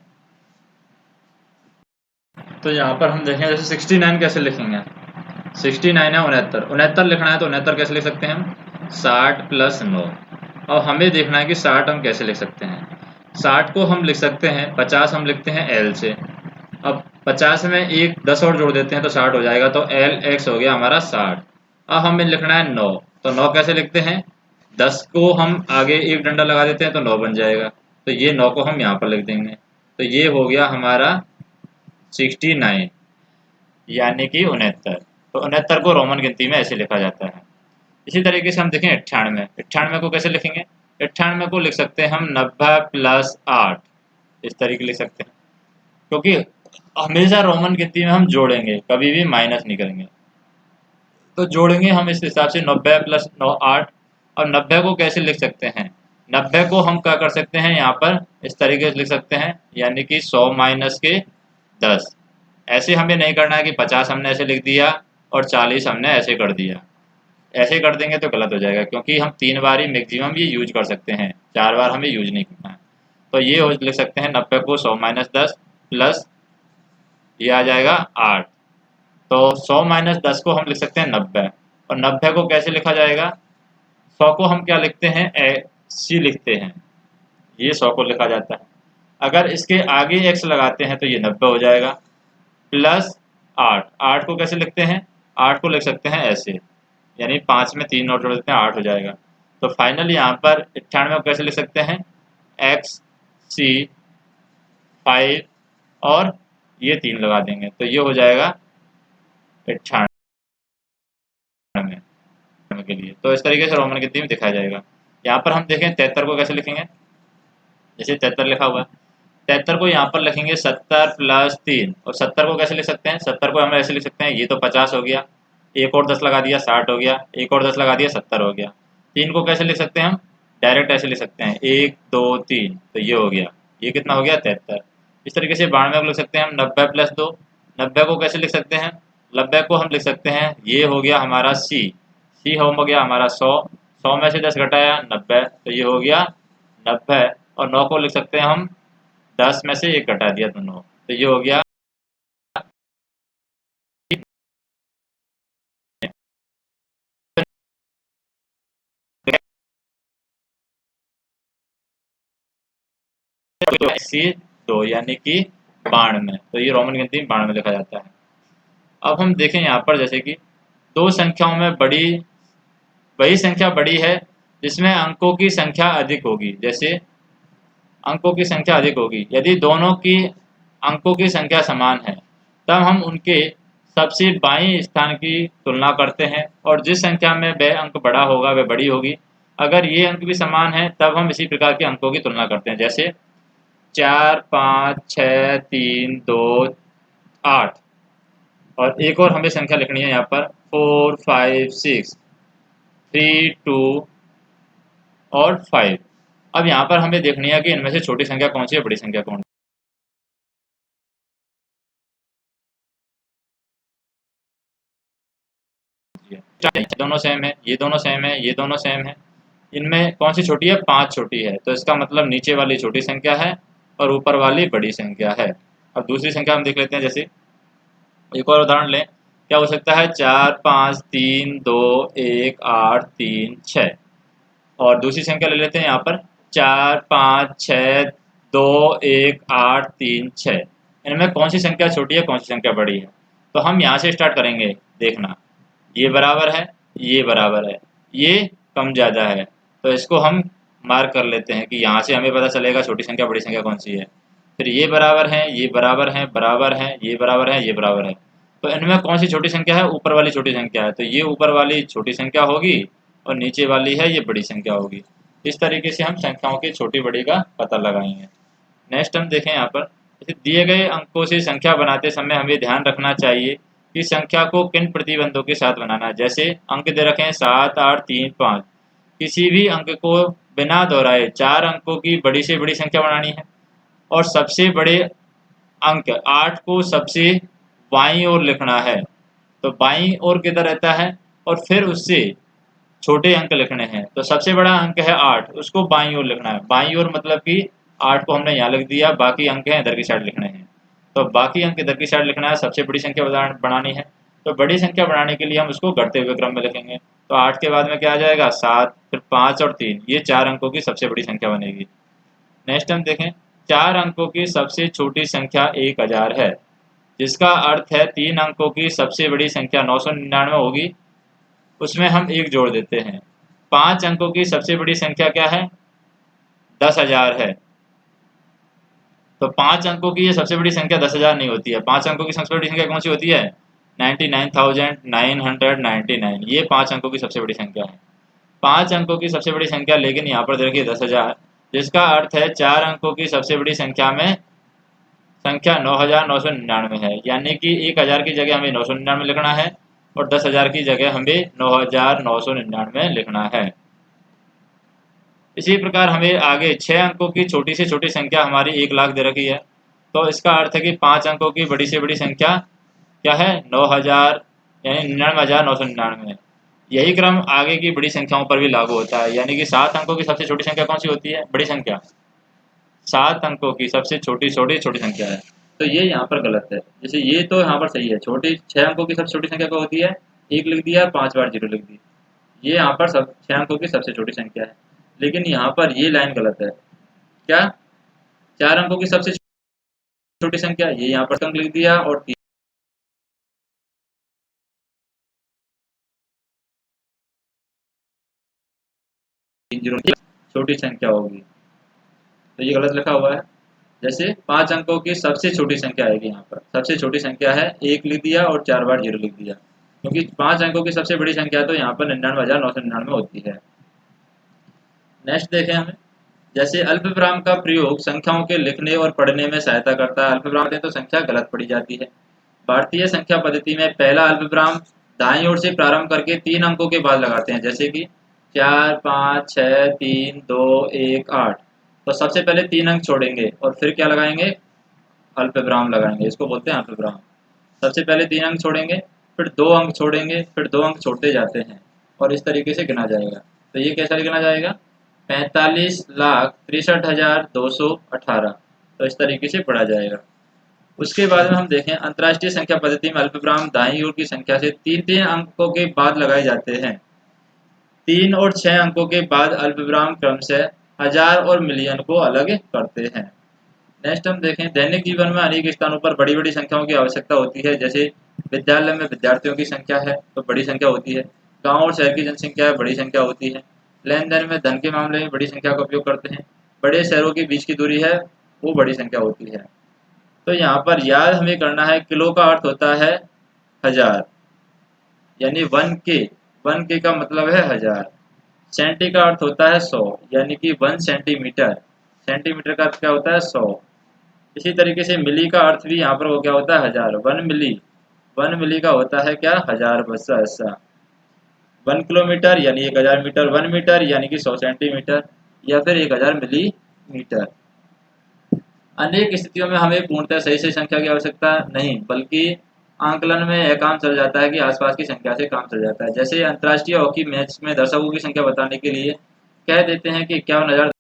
S1: तो यहाँ पर हम देखें, जैसे 69 कैसे लिखेंगे, 69 है 69, 69 लिखना है, तो 69 कैसे लिख सकते हैं हम, 60 + 9। अब हमें देखना है कि 60 हम कैसे लिख सकते हैं। 60 को हम लिख सकते हैं, 50 हम लिखते हैं L से। अब 50 में एक 10 और जोड़ देते हैं तो 60 हो जाएगा, तो LX हो गया हमारा 60। अब हमें लिखना है 9, तो 9 कैसे लिखते हैं, 10 को हम आगे एक डंडा लगा देते हैं तो 9 बन जाएगा, तो ये 9 को हम यहाँ पर लिख देंगे, तो ये हो गया हमारा 69, यानी कि 69। तो 69 को रोमन गिनती में ऐसे लिखा जाता है। इसी तरीके से हम देखें 98, 98 को कैसे लिखेंगे, 98 को लिख सकते हैं हम 90 + 8, इस तरीके लिख सकते हैं, क्योंकि हमेशा रोमन गिनती में हम जोड़ेंगे, कभी भी माइनस नहीं करेंगे, तो जोड़ेंगे हम इस हिसाब से 90 + 9 8। और 90 को कैसे लिख सकते हैं, 90 को हम क्या कर सकते हैं, यहाँ पर इस तरीके से लिख सकते हैं, यानी कि 100 - के 10। ऐसे हमें नहीं करना है कि 50 हमने ऐसे लिख दिया और 40 हमने ऐसे कर दिया, ऐसे कर देंगे तो गलत हो जाएगा, क्योंकि हम 3 बार ही मैक्सिमम ये यूज कर सकते हैं, 4 बार हमें यूज नहीं करना है। तो ये लिख सकते हैं 90 को 100 - 10 प्लस ये आ जाएगा 8, तो 100 - 10 को हम लिख सकते हैं 90। और 90 को कैसे लिखा जाएगा, 100 को हम क्या लिखते हैं, सी लिखते हैं, ये 100 को लिखा जाता है। अगर इसके आगे x लगाते हैं तो ये 90 हो जाएगा, प्लस 8, 8 को कैसे लिखते हैं, 8 को लिख सकते हैं ऐसे, यानी 5 में 3 और जोड़ देते हैं 8 हो जाएगा। तो फाइनली यहाँ पर 98 को कैसे लिख सकते हैं, x c 5 और ये 3 लगा देंगे, तो ये हो जाएगा 98 के लिए। तो इस तरीके से रोमन गिनती में दिखाया जाएगा। यहाँ पर हम देखें 73 को कैसे लिखेंगे, जैसे 73 लिखा हुआ है, 73 को यहाँ पर लिखेंगे 70 + 3। और 70 को कैसे लिख सकते हैं, 70 को हम ऐसे लिख सकते हैं, ये तो 50 हो गया, एक और 10 लगा दिया 60 हो गया, एक और 10 लगा दिया 70 हो गया। 3 को कैसे लिख सकते हैं हम, डायरेक्ट ऐसे लिख सकते हैं 1 2 3, तो ये हो गया, ये कितना हो गया 73। इस तरीके से 92 को लिख सकते हैं हम 90 + 2। 90 को कैसे लिख सकते हैं, 90 को हम लिख सकते हैं, ये हो गया हमारा सी हो गया हमारा 100, 100 में से 10 घटाया 90, तो ये हो गया 90। और 9 को लिख सकते हैं हम 10 में से 1 घटा दिया तो 9, तो ये हो गया सी 2, यानी कि 92। तो ये रोमन गिनती में 92 लिखा जाता है। अब हम देखें यहाँ पर, जैसे कि दो संख्याओं में वही संख्या बड़ी है जिसमें अंकों की संख्या अधिक होगी। जैसे अंकों की संख्या अधिक होगी, यदि दोनों की अंकों की संख्या समान है, तब हम उनके सबसे बाईं स्थान की तुलना करते हैं, और जिस संख्या में वह अंक बड़ा होगा वह बड़ी होगी। अगर ये अंक भी समान है तब हम इसी प्रकार के अंकों की तुलना करते हैं, जैसे 4 5 6 3 2 8। और एक और हमें संख्या लिखनी है यहाँ पर 4 5 6 3 2 और 5। अब यहाँ पर हमें देखनी है कि इनमें से छोटी संख्या कौन सी है, बड़ी संख्या कौन सी है। दोनों सेम है, ये दोनों सेम है, ये दोनों सेम है, इनमें कौन सी छोटी है, 5 छोटी है, तो इसका मतलब नीचे वाली छोटी संख्या है और ऊपर वाली बड़ी संख्या है। अब दूसरी संख्या हम देख लेते हैं, जैसे एक और उदाहरण लें, क्या हो सकता है 4 5 3 2 1 8 3 6। और दूसरी संख्या ले लेते हैं यहाँ पर 4 5 6 2 1 8 3 6। इनमें कौन सी संख्या छोटी है, कौन सी संख्या बड़ी है, तो हम यहाँ से स्टार्ट करेंगे। देखना, ये बराबर है, ये बराबर है, ये कम ज़्यादा है, तो इसको हम मार्क कर लेते हैं कि यहाँ से हमें पता चलेगा छोटी संख्या बड़ी संख्या कौन सी है। फिर ये बराबर हैं, ये बराबर हैं, बराबर हैं, ये बराबर हैं, ये बराबर है। तो इनमें कौन सी छोटी संख्या है? ऊपर वाली छोटी संख्या है, तो ये ऊपर वाली छोटी संख्या होगी और नीचे वाली है ये बड़ी संख्या होगी। इस तरीके से हम संख्याओं की छोटी बड़ी का पता लगाएंगे। नेक्स्ट हम देखें यहाँ पर, जैसे दिए गए अंकों से संख्या बनाते समय हमें ध्यान रखना चाहिए कि संख्या को किन प्रतिबंधों के साथ बनाना है। जैसे अंक दे रखे हैं 7, 8, 3, 5। किसी भी अंक को बिना दोहराए 4 अंकों की बड़ी से बड़ी संख्या बनानी है और सबसे बड़े अंक 8 को सबसे बाईं ओर लिखना है। तो बाईं ओर किधर रहता है और फिर उससे छोटे अंक लिखने हैं। तो सबसे बड़ा अंक है 8, उसको बाईं ओर लिखना है। बाईं ओर मतलब कि 8 को हमने यहाँ लिख दिया, बाकी अंक हैं इधर की साइड लिखने हैं। तो बाकी अंक इधर की साइड लिखना है, सबसे बड़ी संख्या बनानी है। तो बड़ी संख्या बनाने के लिए हम उसको घटते हुए क्रम में लिखेंगे। तो 8 के बाद में क्या आ जाएगा? 7, फिर 5 और 3, ये 4 अंकों की सबसे बड़ी संख्या बनेगी। नेक्स्ट हम देखें, 4 अंकों की सबसे छोटी संख्या 1000 है, जिसका अर्थ है 3 अंकों की सबसे बड़ी संख्या 999 होगी, उसमें हम 1 जोड़ देते हैं। 5 अंकों की सबसे बड़ी संख्या क्या है? 10,000 है। तो 5 अंकों की ये सबसे बड़ी संख्या 10,000 नहीं होती है। 5 अंकों की सबसे बड़ी संख्या कौन सी होती है? 99,999। ये 5 अंकों की सबसे बड़ी संख्या है। 5 अंकों की सबसे बड़ी संख्या, लेकिन यहाँ पर देखिए 10,000, जिसका अर्थ है 4 अंकों की सबसे बड़ी संख्या में संख्या 9,999 है। यानी कि 1,000 की जगह हमें 999 लिखना है और 10,000 की जगह हमें 9,999 लिखना है। इसी प्रकार हमें आगे 6 अंकों की छोटी से छोटी संख्या हमारी 1,00,000 दे रखी है। तो इसका अर्थ है कि 5 अंकों की बड़ी से बड़ी संख्या क्या है? 9,000, यानी 99,999 है। यही क्रम आगे की बड़ी संख्याओं पर भी लागू होता है। यानी कि 7 अंकों की सबसे छोटी संख्या कौन सी होती है? बड़ी संख्या। 7 अंकों की सबसे छोटी छोटी छोटी संख्या है। तो ये यहाँ पर गलत है। जैसे ये तो यहाँ पर सही है, छोटी 6 अंकों की सबसे छोटी संख्या क्या होती है? 1 लिख दिया, 5 बार 0 लिख दी। ये यहाँ पर सब 6 अंकों की सबसे छोटी संख्या है। लेकिन यहाँ पर ये लाइन गलत है। क्या? 4 अंकों की सबसे छोटी संख्या, ये यहाँ पर अंक लिख दिया और 3 0 छोटी संख्या होगी, तो ये गलत लिखा हुआ है। जैसे 5 अंकों की सबसे छोटी संख्या आएगी, यहाँ पर सबसे छोटी संख्या है 1 लिख दिया और 4 बार 0 लिख दिया, क्योंकि 5 अंकों की सबसे बड़ी संख्या तो यहाँ पर 99,999 होती है। नेक्स्ट देखें हमें, जैसे अल्पविराम का प्रयोग संख्याओं के लिखने और पढ़ने में सहायता करता है। अल्पविराम दें तो संख्या गलत पढ़ी जाती है। भारतीय संख्या पद्धति में पहला अल्पविराम दाईं ओर से प्रारंभ करके 3 अंकों के बाद लगाते हैं, जैसे कि 4, 5, 6, 3, 2, 1, 8। तो सबसे पहले 3 अंक छोड़ेंगे और फिर क्या लगाएंगे? अल्पविराम लगाएंगे, इसको बोलते हैं अल्पविराम। सबसे पहले 3 अंक छोड़ेंगे, फिर 2 अंक छोड़ेंगे, फिर 2 अंक छोड़ते जाते हैं और इस तरीके से गिना जाएगा। तो ये कैसा गिना जाएगा? 45,63,218। तो इस तरीके से पढ़ा जाएगा। उसके बाद में हम देखें, अंतर्राष्ट्रीय संख्या पद्धति में अल्पविराम दाईं ओर की संख्या से 3-3 अंकों के बाद लगाए जाते हैं। 3 और 6 अंकों के बाद अल्पविराम क्रमशः हजार और मिलियन को अलग करते हैं। नेक्स्ट हम देखें, दैनिक जीवन में अनेक स्थानों पर बड़ी बड़ी संख्याओं की आवश्यकता होती है। जैसे विद्यालय में विद्यार्थियों की संख्या है तो बड़ी संख्या होती है। गांव और शहर की जनसंख्या है, बड़ी संख्या होती है। लेन देन में धन के मामले में बड़ी संख्या का उपयोग करते हैं। बड़े शहरों के बीच की दूरी है, वो बड़ी संख्या होती है। तो यहाँ पर याद हमें करना है, किलो का अर्थ होता है हजार, यानी 1K। 1K का मतलब है हजार। सेंटी का अर्थ होता है 100, यानी कि 1 सेंटीमीटर। सेंटीमीटर का अर्थ क्या होता है? 100। इसी तरीके से मिली का अर्थ भी यहाँ पर वो क्या होता है? हजार। 1 मिली, 1 मिली का होता है क्या? हजार। बस ऐसा। 1 किलोमीटर यानी 1,000 मीटर, 1 मीटर यानी कि 100 सेंटीमीटर, या फिर 1,000 मिलीमीटर। अनेक स्थितियों में हमें पूर्णतः सही सही संख्या की आवश्यकता नहीं, बल्कि आंकलन में यह काम चल जाता है कि आसपास की संख्या से काम चल जाता है। जैसे अंतर्राष्ट्रीय हॉकी मैच में दर्शकों की संख्या बताने के लिए कह देते हैं कि 51,000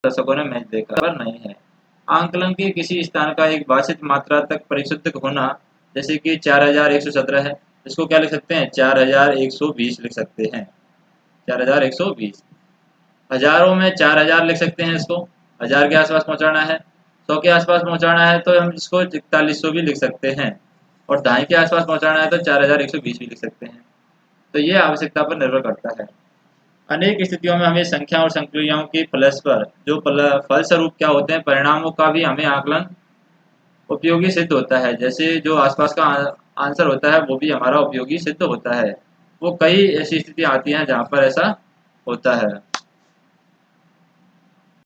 S1: दर्शकों ने मैच देखा, पर नहीं है। आंकलन के किसी स्थान का एक वांछित मात्रा तक परिशुद्ध होना, जैसे कि 4,117 है, इसको क्या लिख सकते हैं? 4,120 लिख सकते हैं। 4,120। हजारों में 4,000 लिख सकते हैं, इसको 1000 के आसपास पहुंचाना है। 100 के आसपास पहुंचाना है तो हम इसको 4100 भी लिख सकते हैं, और ढाई के आसपास पहुंचाना है तो 4,120 भी लिख सकते हैं। तो ये आवश्यकता पर निर्भर करता है। अनेक स्थितियों में हमें संख्या और संक्रियाओं के परस्पर जो फलस्वरूप क्या होते हैं परिणामों का भी हमें आकलन उपयोगी सिद्ध होता है। जैसे जो आसपास का आंसर होता है वो भी हमारा उपयोगी सिद्ध होता है। वो कई ऐसी स्थितियाँ आती हैं जहाँ पर ऐसा होता है।